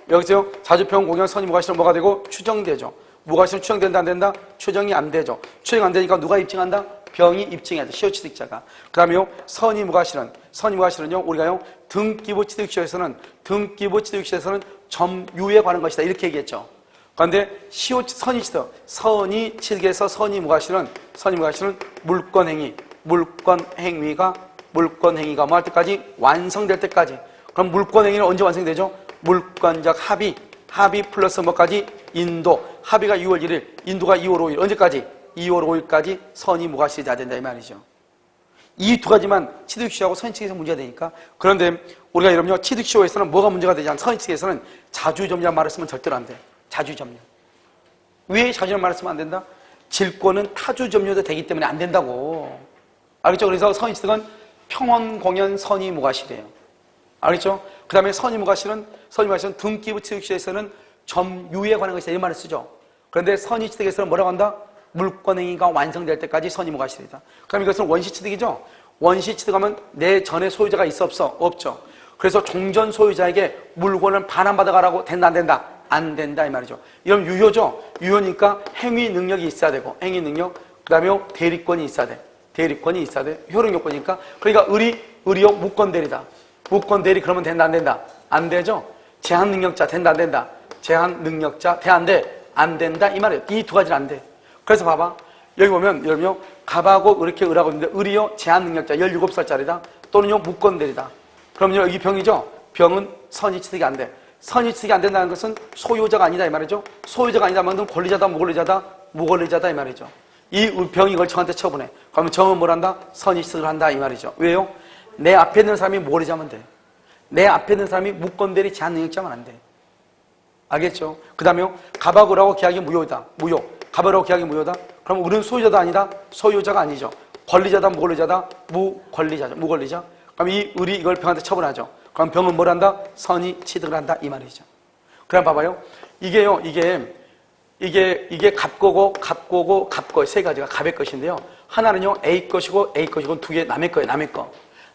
여기서요, 자주 평원 공연 선의 무과실은 뭐가 되고? 추정되죠. 무과실은 추정된다 안 된다? 추정이 안 되죠. 추정이 안 되니까 누가 입증한다? 병이 입증해야 돼. 시효취득자가. 그 다음에요, 선의 무과실은요, 우리가요, 등기부 취득시효에서는 점유에 관한 것이다. 이렇게 얘기했죠. 그런데 선의취득, 선의취득에서 선의 무과실은 물권행위가 뭐 할 때까지? 완성될 때까지. 그럼 물권행위는 언제 완성되죠? 물권적 합의 플러스 뭐까지? 인도. 합의가 2월 1일, 인도가 2월 5일. 언제까지? 2월 5일까지 선의 무과실이 돼야 된다 이 말이죠. 이 두 가지만 취득시효하고 선의취득에서 문제가 되니까. 그런데 우리가 이러면요, 취득시효에서는 뭐가 문제가 되지 않아? 선의취득에서는 자주점유란 말을 쓰면 절대로 안 돼. 자주점유. 왜 자주점유 말을 쓰면 안 된다? 질권은 타주점유도 되기 때문에 안 된다고. 알겠죠? 그래서 선의취득은 평원, 공연, 선의 무과실이에요. 알겠죠? 그 다음에 선의 무과실은 등기부 취득시효에서는 점유에 관한 것이다 이 말을 쓰죠. 그런데 선의취득에서는 뭐라고 한다? 물권행위가 완성될 때까지 선의 무과실이다. 그럼 이것은 원시취득이죠. 원시취득하면 내 전에 소유자가 있어 없어? 없죠. 그래서 종전 소유자에게 물건을 반환받아가라고 된다 안 된다? 안 된다 이 말이죠. 이런 유효죠. 유효니까 행위 능력이 있어야 되고, 행위 능력, 그 다음에 대리권이 있어야 돼. 대리권이 있어야 돼. 효력 요건이니까. 그러니까 의리요 무권대리다. 무권대리 그러면 된다 안 된다? 안 되죠. 제한 능력자 된다 안 된다? 제한 능력자 돼 안 돼? 안 된다 이 말이에요. 이 두 가지는 안 돼. 그래서 봐봐. 여기 보면 여러분요, 갑하고 이렇게 을하고 있는데 을이요 제한 능력자 17살짜리다 또는요 무권대리다. 그럼요 여기 병이죠. 병은 선의취득이 안 돼. 선의취득이 안 된다는 것은 소유자가 아니다 이 말이죠. 소유자가 아니다 하면 권리자다 무권리자다? 무권리자다 이 말이죠. 이 병이 이걸 정한테 처분해. 그러면 정은 뭘 한다? 선의취득을 한다 이 말이죠. 왜요? 내 앞에 있는 사람이 무권리자면 돼. 내 앞에 있는 사람이 무권대리 제한 능력자면 안 돼. 알겠죠? 그 다음에요, 갑하고 을하고 계약이 무효다. 무효. 갑하고 계약이 무효다? 그럼 우리는 소유자도 아니다? 소유자가 아니죠. 권리자다 무권리자다? 무권리자죠. 무권리자. 그럼 이 을이 이걸 병한테 처분하죠. 그럼 병은 뭘 한다? 선의 취득을 한다 이 말이죠. 그럼 봐봐요. 이게 갑거고 갑거 세 가지가 갑의 것인데요. 하나는요 A 것이고 두 개 남의 거예요.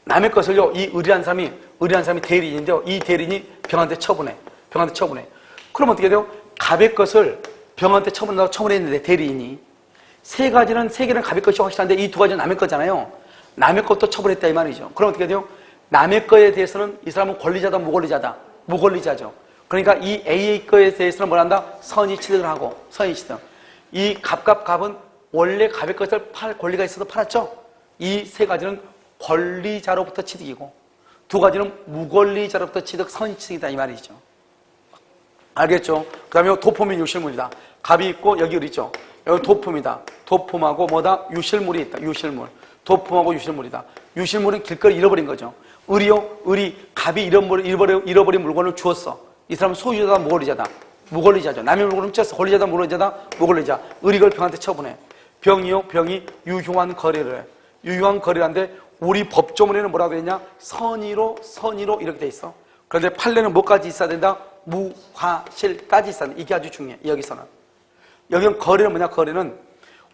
남의 것을요 이 을이라는 사람이 대리인인데요. 이 대리인이 병한테 처분해. 그럼 어떻게 돼요? 갑의 것을 병한테 처분했는데 대리인이 세 개는 갑의 것이 확실한데 이 두 가지는 남의 거잖아요. 남의 것도 처분했다 이 말이죠. 그럼 어떻게 돼요? 남의 거에 대해서는 이 사람은 권리자다 무권리자다? 무권리자죠. 그러니까 이 A의 거에 대해서는 뭘 한다? 선의취득을 하고 선의취득. 이 갑은 원래 갑의 것을 팔 권리가 있어서 팔았죠. 이 세 가지는 권리자로부터 취득이고 두 가지는 무권리자로부터 취득 선의취득이다 이 말이죠. 알겠죠? 그 다음에 도품이 유실물이다. 갑이 있고 여기 을 있죠. 여기 도품이다. 도품하고 뭐다? 유실물이 있다. 유실물. 도품하고 유실물이다. 유실물은 길거리 잃어버린 거죠. 을이 갑이 잃어버린 물건을 주었어. 이 사람은 소유자다 무권리자다? 무권리자죠. 남의 물건을 훔쳤어. 권리자다 무권리자다? 무권리자. 을이 그걸 병한테 처분해. 병이 유효한 거래를 해. 유효한 거래한데 우리 법조문에는 뭐라고 되어 있냐? 선의로 이렇게 돼 있어. 그런데 판례는 뭐까지 있어야 된다? 무과실까지 있어야 된다. 이게 아주 중요해. 여기서는. 여기는 거래는 뭐냐? 거래는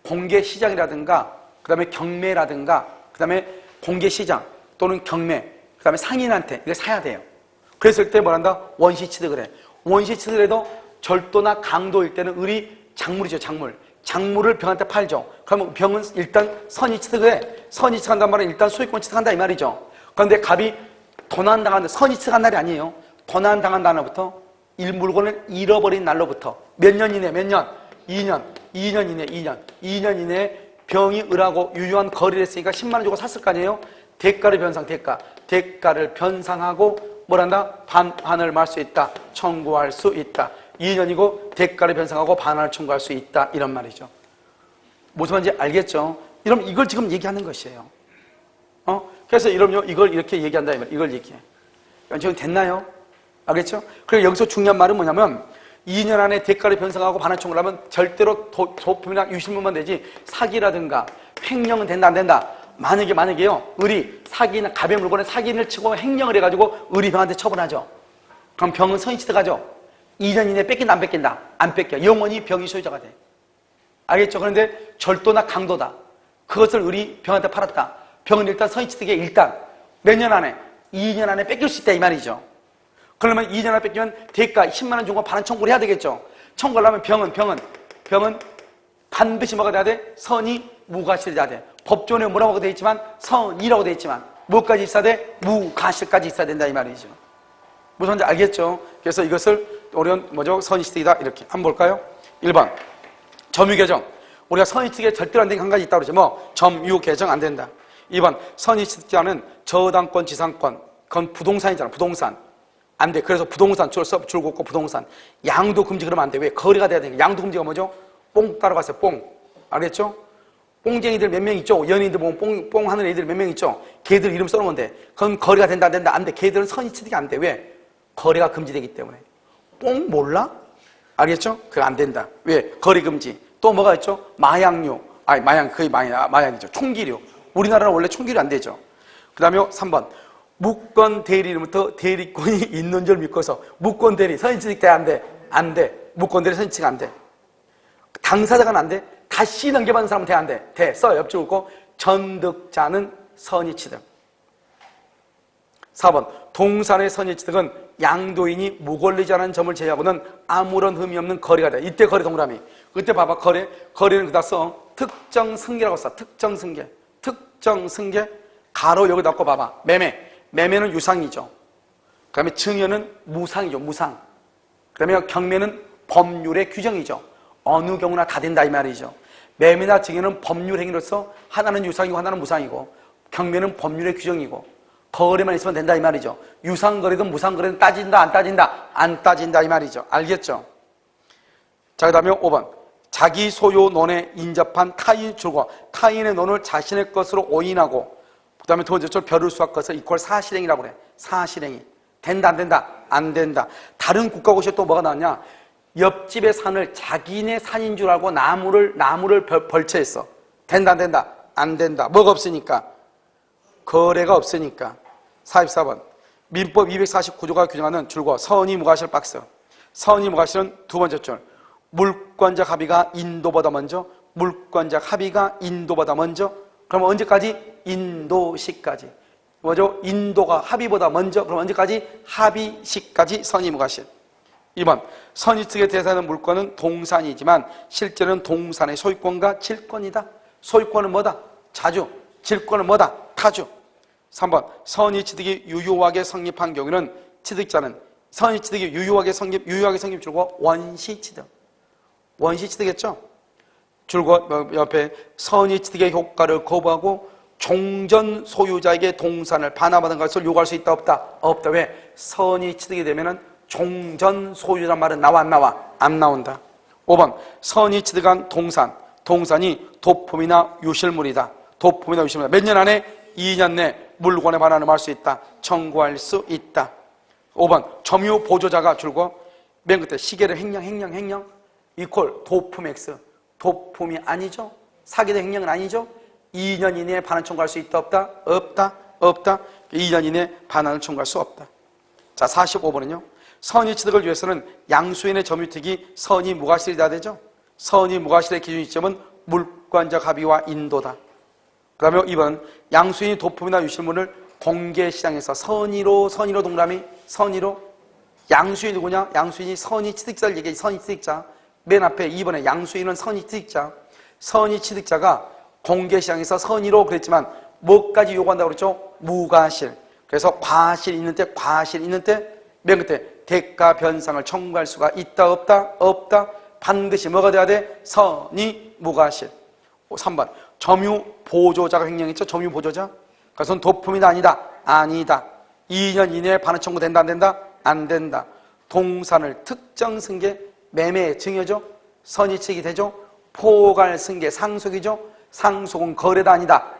공개시장이라든가 그 다음에 경매라든가 그 다음에 공개시장 또는 경매 그 다음에 상인한테 이걸 사야 돼요. 그랬을 때 뭐란다? 원시취득을 해. 원시취득을 해도 절도나 강도일 때는 을이 작물이죠. 작물을 병한테 팔죠. 그러면 병은 일단 선의취득을 해. 선의취득한단 말은 일단 소유권 취득한다 이 말이죠. 그런데 갑이 도난당한 선의취득한 날이 아니에요. 도난당한 날부터 물건을 잃어버린 날로부터 몇 년 이내 2년 이내에 병이 을하고 유효한 거래를 했으니까 10만 원 주고 샀을 거 아니에요. 대가를 변상하고 뭐란다? 반환을 말 수 있다. 청구할 수 있다. 2년이고 대가를 변상하고 반환을 청구할 수 있다. 이런 말이죠. 무슨 말인지 알겠죠? 이러면 이걸 지금 얘기하는 것이에요. 그래서 이러면 이걸 이렇게 얘기한다. 이걸 얘기해. 지금 됐나요? 알겠죠? 그리고 여기서 중요한 말은 뭐냐면 2년 안에 대가를 변상하고 반환 청구를 하면 절대로 도품이나 유실물만 되지 사기라든가 횡령은 된다 안 된다? 만약에요 을이 사기나 갑의 물건에 사기를 치고 횡령을 해가지고 을이 병한테 처분하죠. 그럼 병은 선의취득하죠. 2년 이내에 뺏긴다 안 뺏긴다? 안 뺏겨. 영원히 병의 소유자가 돼. 알겠죠? 그런데 절도나 강도다. 그것을 우리 병한테 팔았다. 병은 일단 선의취득에 일단 몇 년 안에? 2년 안에 뺏길 수 있다 이 말이죠. 그러면 2년 안에 뺏기면 대가 10만 원 주고 반환 청구를 해야 되겠죠. 청구를 하면 병은 반드시 뭐가 돼야 돼? 선의 무과실이 돼야 돼. 법조문에 뭐라고 되어 있지만 선의라고 되어 있지만 뭐까지 있어야 돼? 무과실까지 있어야 된다 이 말이죠. 무슨 말인지 알겠죠? 그래서 이것을 우리는 뭐죠? 선의취득이다 이렇게 한번 볼까요? 1번 점유개정. 우리가 선의취득에 절대로 안 되는 한 가지 있다고 그러죠. 뭐 점유개정 안 된다. 2번 선의취득자는 저당권, 지상권. 그건 부동산이잖아. 부동산. 안 돼. 그래서 부동산 줄긋고 부동산. 양도 금지 그러면 안 돼. 왜? 거래가 돼야 되니까. 양도 금지가 뭐죠? 뽕 따라갔어요. 뽕. 알겠죠? 뽕쟁이들 몇 명 있죠? 연예인들 보면 뽕 하는 애들 몇 명 있죠? 걔들 이름 써놓은 건데 그건 거래가 된다 안 된다? 안 돼. 걔들은 선의취득이 안 돼. 왜? 거래가 금지되기 때문에. 뽕 몰라? 알겠죠? 그거 안 된다. 왜? 거래 금지. 또 뭐가 있죠? 마약류. 아니 마약 거의 마약이죠. 총기류. 우리나라는 원래 총기류 안 되죠. 그 다음에 3번 무권 대리로부터 대리권이 있는 줄 믿고서 무권 대리 선의취득 돼 안 돼? 안 돼. 무권 대리 선의취득 안 돼. 당사자가 안 돼. 다시 넘겨받는 사람은 돼 안 돼? 돼. 써 옆줄 긋고 전득자는 선의취득. 4번 동산의 선의취득은 양도인이 무권리지 않은 점을 제외하고는 아무런 흠이 없는 거래가 돼. 이때 거래 동그라미. 그때 봐봐 거래는 그다 써. 특정 승계라고 써. 특정 승계. 특정 승계 가로 여기 넣고 봐봐. 매매는 유상이죠. 그 다음에 증여는 무상이죠. 무상. 그 다음에 경매는 법률의 규정이죠. 어느 경우나 다 된다 이 말이죠. 매매나 증여는 법률 행위로서 하나는 유상이고 하나는 무상이고 경매는 법률의 규정이고 거래만 있으면 된다 이 말이죠. 유상거래든 무상거래든 따진다 안 따진다? 안 따진다 이 말이죠. 알겠죠? 자, 그 다음에 5번 자기 소유 논에 인접한 타인 줄과 타인의 논을 자신의 것으로 오인하고 그 다음에 두 번째 별을 수할 것을 이퀄 사실행위라고 그래. 사실행위. 된다 안 된다? 안 된다. 다른 국가고시에 또 뭐가 나왔냐? 옆집의 산을 자기네 산인 줄 알고 나무를 벌채했어. 된다 안 된다? 안 된다. 뭐가 없으니까? 거래가 없으니까. 44번 민법 249조가 규정하는 줄과 선의 무과실 박스. 선의 무과실은 두 번째 줄 물권적 합의가 인도보다 먼저. 물권적 합의가 인도보다 먼저. 그럼 언제까지? 인도시까지. 뭐죠? 인도가 합의보다 먼저. 그럼 언제까지? 합의시까지 선의 무과실. 2번 선의취득에 대상하는 물권은 동산이지만 실제는 동산의 소유권과 질권이다. 소유권은 뭐다? 자주. 질권은 뭐다? 타주. 3번 선의취득이 유효하게 성립한 경우는 취득자는 선의취득이 유효하게 성립 줄고 원시취득. 원시취득했죠? 줄고 옆에 선의취득의 효과를 거부하고 종전 소유자에게 동산을 반환받은 것을 요구할 수 있다 없다? 없다. 왜? 선의취득이 되면은 종전 소유란 말은 나와 안 나와? 안 나온다. 5번 선의취득한 동산이 도품이나 유실물이다. 도품이나 유실물이다. 몇 년 안에? 2년 내 물권의 반환을 할 수 있다. 청구할 수 있다. 5번 점유 보조자가 줄고 맨 끝에 시계를 횡령 이퀄 도품 X. 도품이 아니죠? 사기도 횡령은 아니죠? 2년 이내에 반환 청구할 수 있다 없다? 없다. 2년 이내에 반환을 청구할 수 없다. 자, 45번은요. 선의취득을 위해서는 양수인의 점유특이 선의 무과실이 돼야 되죠. 선의 무과실의 기준 시점은 물권적 합의와 인도다. 그 다음에 2번 양수인이 도품이나 유실물을 공개시장에서 선의로 동그라미 선의로. 양수인이 누구냐? 양수인이 선의취득자를 얘기해. 선의취득자 맨 앞에 2번에 양수인은 선의취득자. 선의취득자가 공개시장에서 선의로 그랬지만 뭐까지 요구한다고 그랬죠? 무과실. 그래서 과실 있는 때 맨 끝에 대가 변상을 청구할 수가 있다 없다? 반드시 뭐가 돼야 돼? 선의 무과실. 3번 점유 보조자가 횡령했죠? 점유 보조자. 그것은 도품이다 아니다. 2년 이내에 반환 청구 된다 안 된다? 안 된다. 동산을 특정 승계 매매 증여죠? 선의취득이 되죠? 포괄 승계 상속이죠? 상속은 거래다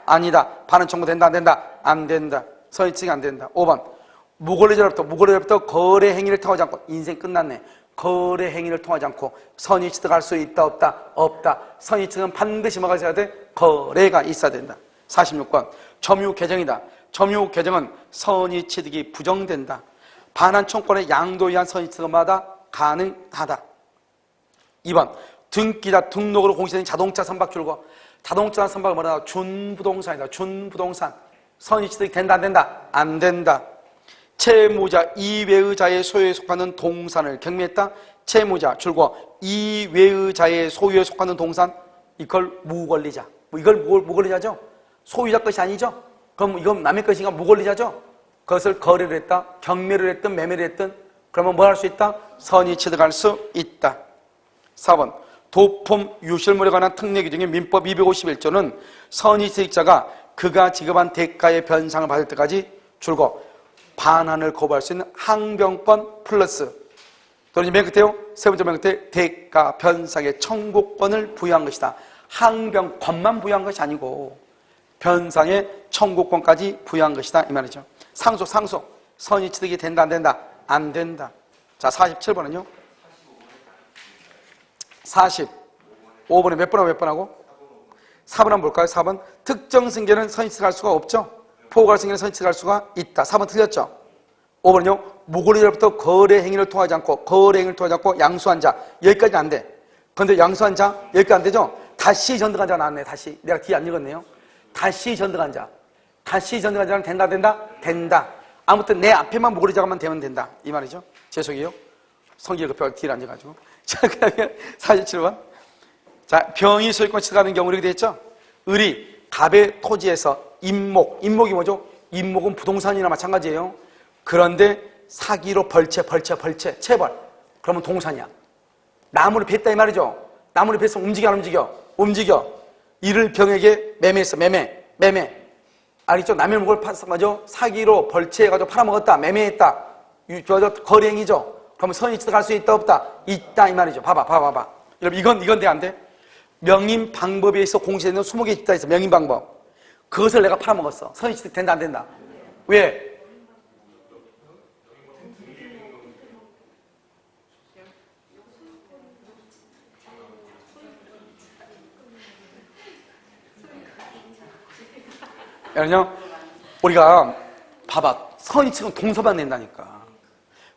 아니다. 반환 청구 된다 안 된다? 안 된다. 선의취득이 안 된다. 5번 무권리자로부터 거래 행위를 통하지 않고 인생 끝났네. 거래 행위를 통하지 않고 선의취득할 수 있다 없다. 선의취득은 반드시 뭐가 있어야 돼? 거래가 있어야 된다. 46번 점유 개정이다. 점유 개정은 선의취득이 부정된다. 반환 청구권의 양도에 의한 선의취득마다 가능하다. 2번 등기자 등록으로 공시된 자동차 선박 줄거. 자동차 선박은 뭐라? 준부동산이다. 준부동산. 선의취득이 된다 안 된다? 안 된다. 채무자 이외의 자의 소유에 속하는 동산을 경매했다. 채무자 줄거 이외의 자의 소유에 속하는 동산, 이걸 무권리자. 이걸 무권리자죠? 소유자 것이 아니죠? 그럼 이건 남의 것인가? 무권리자죠? 그것을 거래를 했다, 경매를 했든 매매를 했든, 그러면 뭘 할 수 있다? 선의 취득할 수 있다. 4번 도품 유실물에 관한 특례 규정의 민법 251조는 선의 취득자가 그가 지급한 대가의 변상을 받을 때까지 줄거 반환을 거부할 수 있는 항변권 플러스, 또는 맨 끝에요, 세 번째 맨 끝에 대가 변상의 청구권을 부여한 것이다. 항변권만 부여한 것이 아니고 변상의 청구권까지 부여한 것이다 이 말이죠. 상속 선의 취득이 된다 안 된다? 안 된다. 자 47번은요 45번에 몇 번 하고 4번 한번 볼까요? 4번 특정 승계는 선의 취득할 수가 없죠. 포괄 승계는 선의 취득할 수가 있다. 4번 틀렸죠. 5번은요 무권리자로부터 거래 행위를 통하지 않고 양수한 자, 여기까지 안 돼. 그런데 양수한 자 여기까지 안 되죠. 다시 전등한 자가 나왔네. 다시 내가 뒤에 안 읽었네요. 다시 전등한 자는 된다 안 된다? 된다. 아무튼 내 앞에만 무권리자가만 되면 된다 이 말이죠. 죄송해요, 성질 급해서 뒤를 앉아가지고. 자 그다음에 47번. 자 병이 소유권 취득하는 경우 이렇게 되겠죠. 을이 갑의 토지에서 임목이 뭐죠? 임목은 부동산이나 마찬가지예요. 그런데 사기로 체벌, 그러면 동산이야. 나무를 뱄다 이 말이죠. 나무를 뱄으면 움직여 안 움직여. 이를 병에게 매매했어. 매매. 알겠죠? 남의 물건을 파서 사기로 벌채해가지고 팔아먹었다, 매매했다, 거래행위죠. 그러면 선의 취득할 수 있다 없다? 있다 이 말이죠. 봐봐. 여러분 이건 돼 안 돼? 명인 방법에 있어 공시되는 20개 있다 있어. 명인 방법. 그것을 내가 팔아먹었어. 선의 취득 된다 안 된다? 왜? 여러분요, 우리가 봐봐. 선의 취득은 동서만 낸다니까.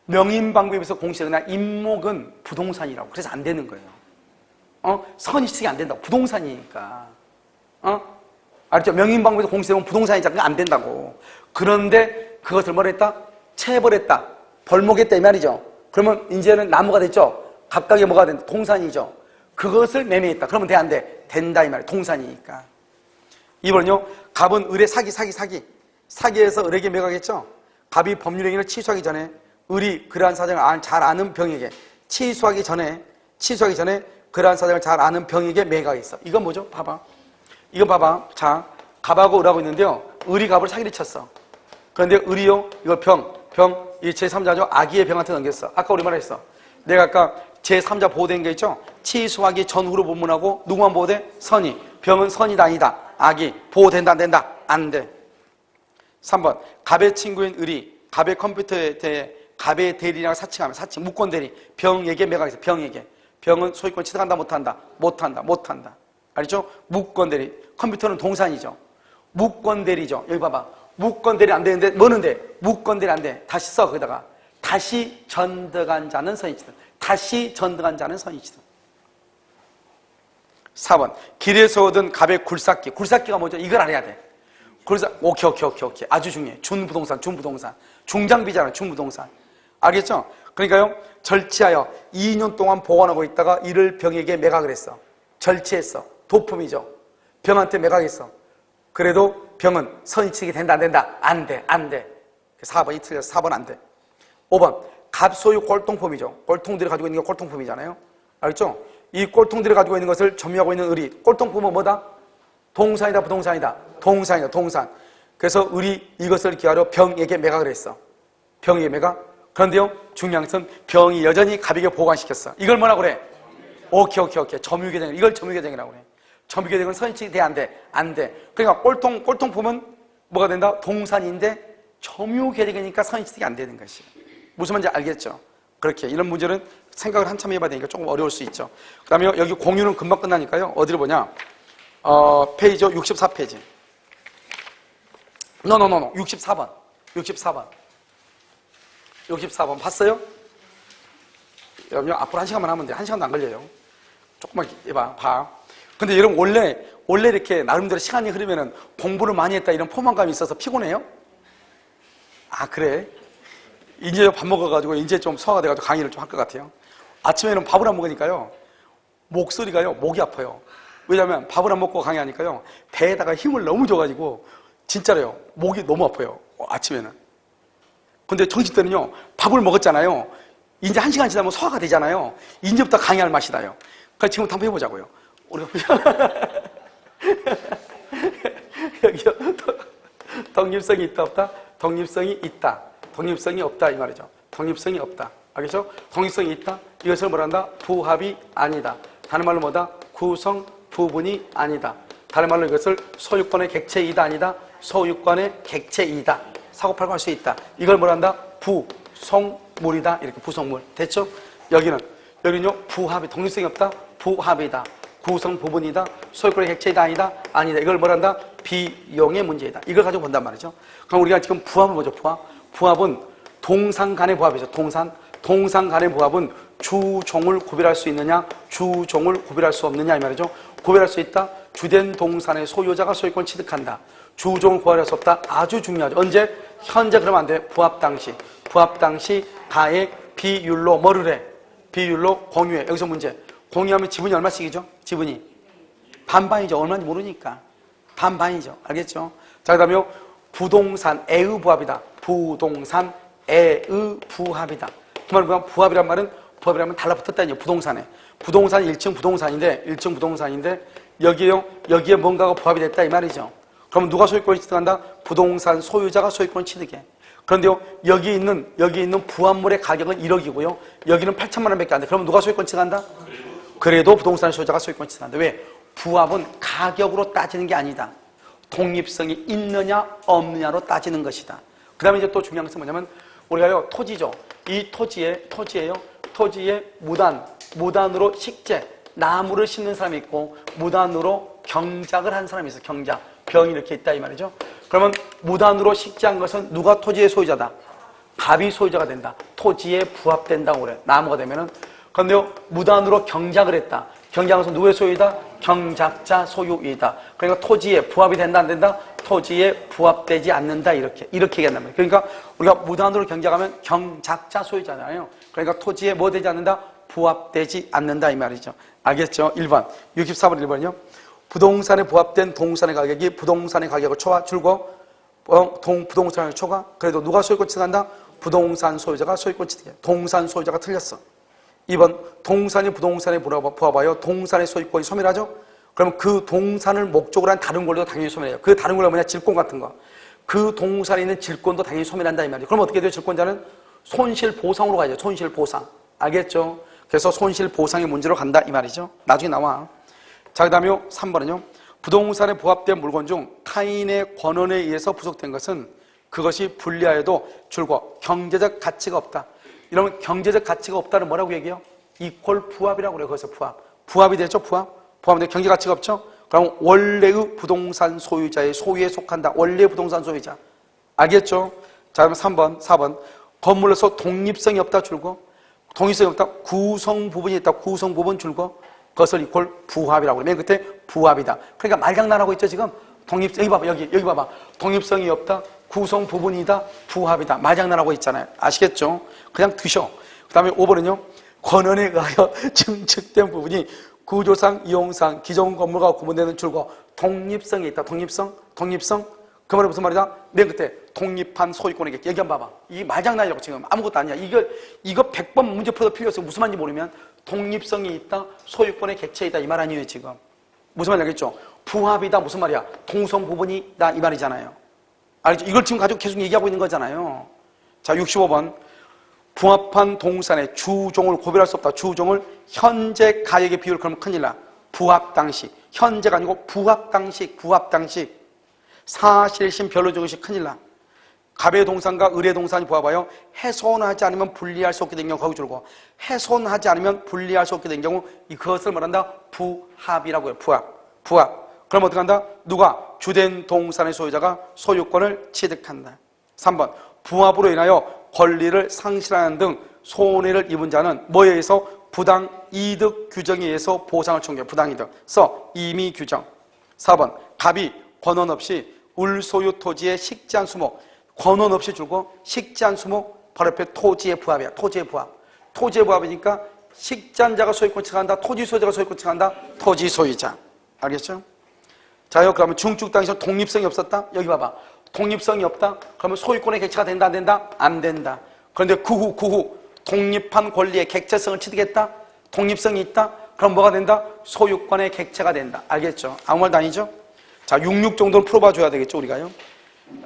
명인방법에서 공시되거나 임목은 부동산이라고. 그래서 안 되는 거예요. 선의 취득이 안 된다고. 부동산이니까. 알았죠? 명인방법에서 공시되면 부동산이니까 안 된다고. 그런데 그것을 뭘 했다? 체벌했다. 벌목했다 이 말이죠. 그러면 이제는 나무가 됐죠. 각각의 뭐가 된다? 동산이죠. 그것을 매매했다. 그러면 돼 안 돼? 된다 이 말이에요. 동산이니까. 2번은요, 갑은 을의 사기에서 을에게 매각했죠. 갑이 법률행위를 취소하기 전에 을이 그러한 사정을 잘 아는 병에게 취소하기 전에 그러한 사정을 잘 아는 병에게 매각했어. 이건 뭐죠? 이거 봐봐. 자, 갑하고 을하고 있는데요. 을이 갑을 사기를 쳤어. 그런데 을이요, 이거 이 제3자죠. 아기의 병한테 넘겼어. 아까 우리 말했어. 내가 아까 제3자 보호된 게 있죠. 취소하기 전후로 본문하고 누구만 보호돼? 선의. 병은 선이다 아니다? 악이. 보호된다 안 된다? 안 돼. 3번 갑의 친구인 을이 갑의 컴퓨터에 대해 갑의 대리인을 사칭하면 무권 대리 병에게 매각해서 병은 소유권 취득한다 못한다? 못한다. 알죠? 무권 대리. 컴퓨터는 동산이죠. 무권 대리죠. 여기 봐봐. 무권 대리 안 되는데 뭐는데? 무권 대리 안 돼. 다시 써 거기다가. 다시 전득한 자는 선의취득. 4번 길에서 얻은 갑의 굴삭기가 뭐죠? 이걸 알아야 돼. 오케이. 아주 중요해. 준부동산. 중장비잖아요. 준부동산. 알겠죠? 그러니까요, 절취하여 2년 동안 보관하고 있다가 이를 병에게 매각을 했어. 절취했어. 도품이죠. 병한테 매각했어. 그래도 병은 선의취득이 된다 안 된다? 안 돼. 4번이 틀렸어. 4번 안 돼. 5번 갑 소유 꼴통품이죠. 꼴통들이 가지고 있는 게 꼴통품이잖아요. 알겠죠? 이 꼴통들이 가지고 있는 것을 점유하고 있는 을이, 꼴통품은 뭐다? 동산이다 부동산이다? 동산. 그래서 을이 이것을 기하러 병에게 매각을 했어. 병에게 매각. 그런데요, 중요한 것은 병이 여전히 갑에게 보관시켰어. 이걸 뭐라고 그래? 오케이. 점유계정. 이걸 점유계정이라고 그래. 점유계정은 선의취득이 돼 안 돼? 안 돼. 그러니까 꼴통품은 뭐가 된다? 동산인데 점유계정이니까 선의취득이 안 되는 것이. 무슨 말인지 알겠죠? 그렇게 이런 문제는 생각을 한참 해봐야 되니까 조금 어려울 수 있죠. 그 다음에 여기 공유는 금방 끝나니까요. 어디를 보냐? 페이지 64페이지. 64번 봤어요? 여러분 앞으로 1시간만 하면 돼. 1시간도 안 걸려요. 조금만 해봐. 봐. 근데 여러분 원래 이렇게 나름대로 시간이 흐르면은 공부를 많이 했다 이런 포만감이 있어서 피곤해요? 아, 그래? 이제 밥 먹어가지고 이제 좀 소화가 돼가지고 강의를 좀 할 것 같아요. 아침에는 밥을 안 먹으니까요. 목소리가요, 목이 아파요. 왜냐면 밥을 안 먹고 강의하니까요. 배에다가 힘을 너무 줘가지고 진짜로요. 목이 너무 아파요. 아침에는. 근데 정신 때는요. 밥을 먹었잖아요. 이제 1시간 지나면 소화가 되잖아요. 이제부터 강의할 맛이 나요. 그러니까 지금부터 한번 해보자고요. 우리가 여기요. 독립성이 있다 없다? 독립성이 있다. 독립성이 없다 이 말이죠. 독립성이 없다. 알겠죠? 독립성이 있다. 이것을 뭐란다? 부합이 아니다. 다른 말로 뭐다? 구성 부분이 아니다. 다른 말로 이것을 소유권의 객체이다 아니다. 소유권의 객체이다. 사고팔고 할 수 있다. 이걸 뭐란다? 부속물이다. 이렇게 부속물. 됐죠? 여기는요 부합이 독립성이 없다. 부합이다. 구성 부분이다. 소유권의 객체이다 아니다. 아니다. 이걸 뭐란다? 비용의 문제이다. 이걸 가지고 본단 말이죠. 그럼 우리가 지금 부합을 보죠. 부합은 동산 간의 부합이죠. 동산 간의 부합은 주종을 구별할 수 있느냐, 주종을 구별할 수 없느냐 이 말이죠. 구별할 수 있다. 주된 동산의 소유자가 소유권을 취득한다. 주종을 구별할 수 없다. 아주 중요하죠. 언제? 현재 그러면 안 돼. 부합 당시 가액 비율로 뭐를 해? 비율로 공유해. 여기서 문제. 공유하면 지분이 얼마씩이죠? 지분이 반반이죠. 얼마인지 모르니까 반반이죠. 알겠죠? 자, 그다음에 부동산 애의 부합이다. 부동산 애의 부합이다. 그 말은 뭐야? 부합이란 말은 부합이라면 달라붙었다는 얘기예요. 부동산에. 부동산이 1층 부동산인데 여기에 뭔가가 부합이 됐다 이 말이죠. 그러면 누가 소유권을 취득한다? 부동산 소유자가 소유권을 취득해. 그런데요, 여기 있는 부합물의 가격은 1억이고요. 여기는 8천만 원밖에 안 돼. 그러면 누가 소유권 취득한다? 그래도 부동산 소유자가 소유권 취득한다. 왜? 부합은 가격으로 따지는 게 아니다. 독립성이 있느냐 없느냐로 따지는 것이다. 그 다음에 이제 또 중요한 것은 뭐냐면 우리가요 토지죠. 이 토지에 무단으로 식재, 나무를 심는 사람이 있고 무단으로 경작을 한 사람이 있어. 경작, 병이 이렇게 있다 이 말이죠. 그러면 무단으로 식재한 것은 누가 토지의 소유자다? 갑이 소유자가 된다. 토지에 부합된다고 그래. 나무가 되면은. 그런데요 무단으로 경작을 했다. 경작한 것은 누구의 소유이다? 경작자 소유이다. 그러니까 토지에 부합이 된다 안 된다? 토지에 부합되지 않는다 이렇게 얘기한단 말이에요. 그러니까 우리가 무단으로 경작하면 경작자 소유자잖아요. 그러니까 토지에 뭐 되지 않는다? 부합되지 않는다 이 말이죠. 알겠죠? 1번 64번 1번이요. 부동산에 부합된 동산의 가격이 부동산의 가격을 줄고 부동산의 초과. 그래도 누가 소유권 취득한다? 부동산 소유자가 소유권 취득해. 동산 소유자가 틀렸어. 2번 동산이 부동산에 부합하여 동산의 소유권이 소멸하죠. 그러면 그 동산을 목적으로 한 다른 권리도 당연히 소멸해요. 그 다른 권리가 뭐냐? 질권 같은 거. 그 동산에 있는 질권도 당연히 소멸한다 이 말이에요. 그럼 어떻게 돼요? 질권자는 손실보상으로 가야죠. 손실보상. 알겠죠? 그래서 손실보상의 문제로 간다 이 말이죠. 나중에 나와. 자, 그 다음에 3번은요. 부동산에 부합된 물건 중 타인의 권한에 의해서 부속된 것은 그것이 불리하여도 줄고 경제적 가치가 없다. 이러면 경제적 가치가 없다는 뭐라고 얘기해요? 이퀄 부합이라고 그래요. 거기서 부합이 되죠. 부합인데 경제 가치가 없죠. 그럼 원래의 부동산 소유자의 소유에 속한다. 원래의 부동산 소유자. 알겠죠? 자, 그럼 4번 건물로서 독립성이 없다 줄고 독립성이 없다. 구성 부분이 있다. 구성 부분 줄고 그것을 이퀄 부합이라고 그래요. 맨 끝에 부합이다. 그러니까 말장난하고 있죠 지금. 독립성 여기 봐봐. 여기 봐봐. 독립성이 없다. 구성 부분이다. 부합이다. 말장난하고 있잖아요. 아시겠죠? 그냥 드셔. 그 다음에 5번은요. 권한에 의하여 증축된 부분이 구조상, 이용상, 기존 건물과 구분되는 줄고 독립성이 있다. 독립성? 그 말은 무슨 말이다? 맨 끝에 독립한 소유권에게 얘기 한번 봐봐. 이게 말장난이라고 지금 아무것도 아니야. 이거 100번 문제 풀어도 필요 없어. 무슨 말인지 모르면 독립성이 있다. 소유권의 객체이다. 이 말 아니에요 지금. 무슨 말인지 알겠죠? 부합이다. 무슨 말이야? 동성 부분이다. 이 말이잖아요. 알겠죠? 이걸 지금 가지고 계속 얘기하고 있는 거잖아요. 자, 65번. 부합한 동산의 주종을 구별할 수 없다. 주종을 현재 가액의 비율 그러면 큰일 나. 부합 당시. 현재가 아니고 부합 당시. 사실심 별로 적으시 큰일 나. 갑의 동산과 을의 동산이 부합하여 훼손하지 않으면 분리할 수 없게 된 경우 거기 줄고 훼손하지 않으면 분리할 수 없게 된 경우 그것을 말한다. 부합이라고 해요. 부합. 그럼 어떻게 한다? 누가? 주된 동산의 소유자가 소유권을 취득한다. 3번 부합으로 인하여 권리를 상실하는 등 손해를 입은 자는 뭐에 의해서? 부당 이득 규정에 의해서 보상을 청구해요. 부당 이득. 임의 규정. 4번 갑이 권원 없이 울소유 토지의 식지한 수목. 권원 없이 주고 식지한 수목 바로 옆에 토지의 부합이야. 토지의 부합. 토지의 부합이니까 식지한 자가 소유권 칭한다. 토지 소유자가 소유권 칭한다. 토지 소유자. 알겠죠? 자요, 그러면 중축 당시에 독립성이 없었다? 여기 봐봐. 독립성이 없다? 그러면 소유권의 객체가 된다, 안 된다? 안 된다. 그런데 그 후 독립한 권리의 객체성을 취득했다? 독립성이 있다? 그럼 뭐가 된다? 소유권의 객체가 된다. 알겠죠? 아무 말도 아니죠? 자, 66 정도는 풀어봐 줘야 되겠죠, 우리가요?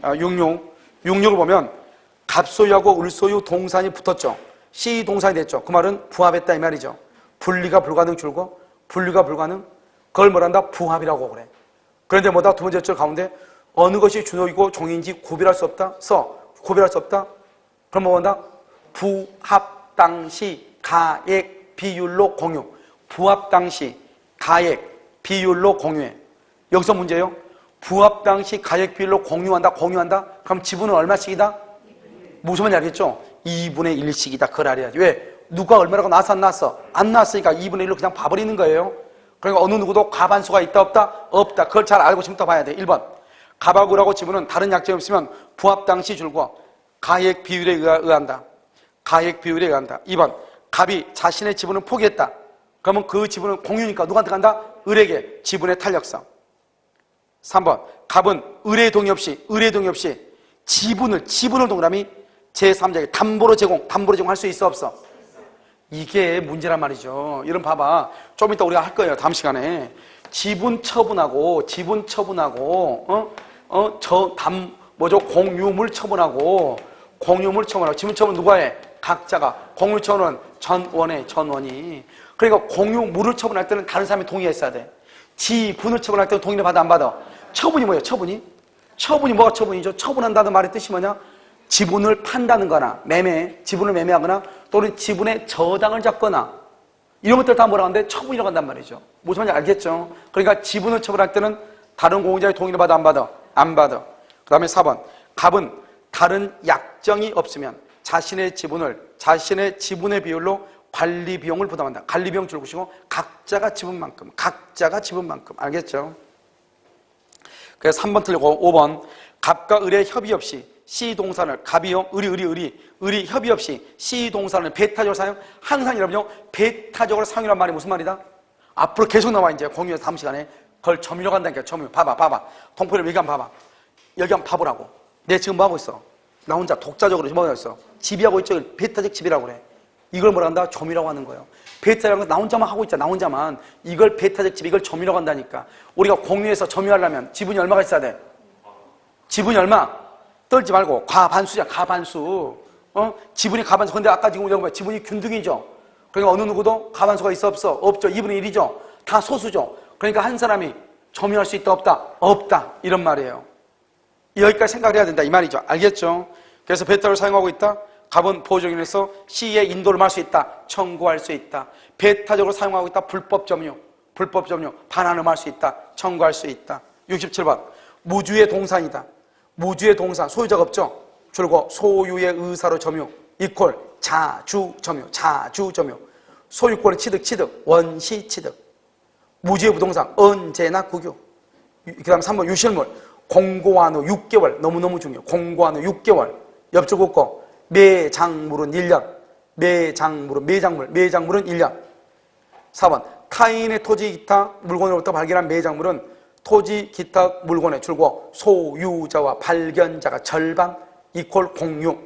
66을 보면 갑소유하고 을소유 동산이 붙었죠. C 동산이 됐죠. 그 말은 부합했다 이 말이죠. 분리가 불가능 줄고 분리가 불가능. 그걸 뭐란다? 부합이라고 그래. 그런데 뭐다? 두 번째 줄 가운데 어느 것이 준호이고 종인지 구별할 수 없다? 구별할 수 없다? 그럼 뭐한다? 부합 당시 가액 비율로 공유. 부합 당시 가액 비율로 공유해. 여기서 문제예요. 부합 당시 가액 비율로 공유한다. 그럼 지분은 얼마씩이다? 무슨 말인지 알겠죠? 2분의 1씩이다. 그걸 알아야지. 왜? 누가 얼마라고 나왔어 안 나왔어? 안 나왔으니까 2분의 1로 그냥 봐버리는 거예요. 그러니까 어느 누구도 과반수가 있다 없다? 없다. 그걸 잘 알고 지금부터 봐야 돼. 1번 갑하고 을하고 지분은 다른 약점이 없으면 부합 당시 줄고 가액 비율에 의한다. 가액 비율에 의한다. 2번 갑이 자신의 지분을 포기했다. 그러면 그 지분은 공유니까 누구한테 간다? 을에게 지분의 탄력성. 3번 갑은 을의 동의 없이 지분을 동그라미 제3자에게 담보로 제공할 수 있어 없어? 이게 문제란 말이죠. 이런 봐봐. 좀 이따 우리가 할 거예요. 다음 시간에. 지분 처분하고 공유물 처분하고 지분 처분 누가 해? 각자가. 공유 처분은 전원이. 그러니까 공유물을 처분할 때는 다른 사람이 동의했어야 돼. 지분을 처분할 때는 동의를 받아 안 받아? 처분이 뭐예요? 처분이 뭐가 처분이죠? 처분한다는 말의 뜻이 뭐냐? 지분을 판다는 거나 지분을 매매하거나 또는 지분의 저당을 잡거나 이런 것들 다 뭐라고 하는데 처분이라고 한단 말이죠. 무슨 말인지 알겠죠? 그러니까 지분을 처분할 때는 다른 공유자의 동의를 받아 안 받아? 안 받아. 그 다음에 4번 갑은 다른 약정이 없으면 자신의 지분의 비율로 관리 비용을 부담한다. 관리 비용 줄고시고 각자가 지분만큼. 알겠죠? 그래서 3번 틀리고 5번 갑과 을의 협의 없이 C 동산을 갑이요 을이 협의 없이 C 동산을 배타적으로 사용. 항상 여러분요 배타적으로 사용이란 말이 무슨 말이다? 앞으로 계속 나와. 이제 공유에서 다음 시간에 그걸 점유라고 한다니까. 점유. 봐봐 통포를 여기 한번 봐봐. 여기 한번 봐보라고. 내가 지금 뭐 하고 있어? 나 혼자 독자적으로 뭐 하고 있어? 지배하고 있죠. 배타적 지배라고 그래. 이걸 뭐라 한다? 점유라고 하는 거예요. 배타라는 건 나 혼자만 하고 있잖아. 나 혼자만. 이걸 배타적 지배, 이걸 점유라고 한다니까. 우리가 공유해서 점유하려면 지분이 얼마가 있어야 돼? 지분이 얼마? 떨지 말고 과반수야. 과반수. 지분이 과반수. 근데 아까 지금 우리가 지분이 균등이죠. 그러니까 어느 누구도 과반수가 있어 없어? 없죠. 2분의 1이죠. 다 소수죠. 그러니까 한 사람이 점유할 수 있다 없다? 없다. 이런 말이에요. 여기까지 생각을 해야 된다 이 말이죠. 알겠죠? 그래서 배타를 사용하고 있다. 갑은 보조인에서 C의 인도를 할 수 있다. 청구할 수 있다. 배타적으로 사용하고 있다. 불법 점유. 반환을 할 수 있다. 청구할 수 있다. 67번 무주의 동산이다. 무주의 동산, 소유자가 없죠? 줄고 소유의 의사로 점유 이퀄 자주 점유. 소유권의 취득 원시 취득. 무주의 부동산 언제나 국유. 그 다음 3번 유실물 공고한 후 6개월. 너무너무 중요해요. 공고한 후 6개월. 엽죽 없고 매장물은 1년. 매장물은 1년. 4번 타인의 토지 기타 물건으로부터 발견한 매장물은 토지 기타 물건의 줄고 소유자와 발견자가 절반 이퀄 공유.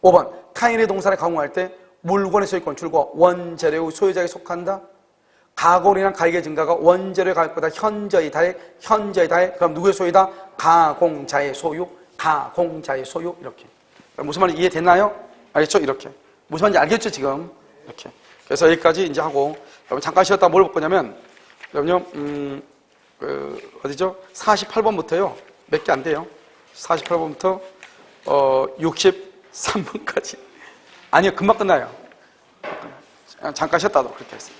5번 타인의 동산에 가공할 때 물건의 소유권 줄고 원재료의 소유자에게 속한다. 가공이나 가액의 증가가 원재료의 가격보다 현저히 다해. 그럼 누구의 소유다? 가공자의 소유. 이렇게. 무슨 말인지 이해됐나요? 알겠죠? 이렇게. 무슨 말인지 알겠죠? 지금 이렇게. 그래서 여기까지 이제 하고 여러분 잠깐 쉬었다 뭘 볼 거냐면 여러분요 어디죠? 48번부터요 몇 개 안 돼요. 48번부터 63번까지 아니요 금방 끝나요. 잠깐 쉬었다도 그렇게 했어요.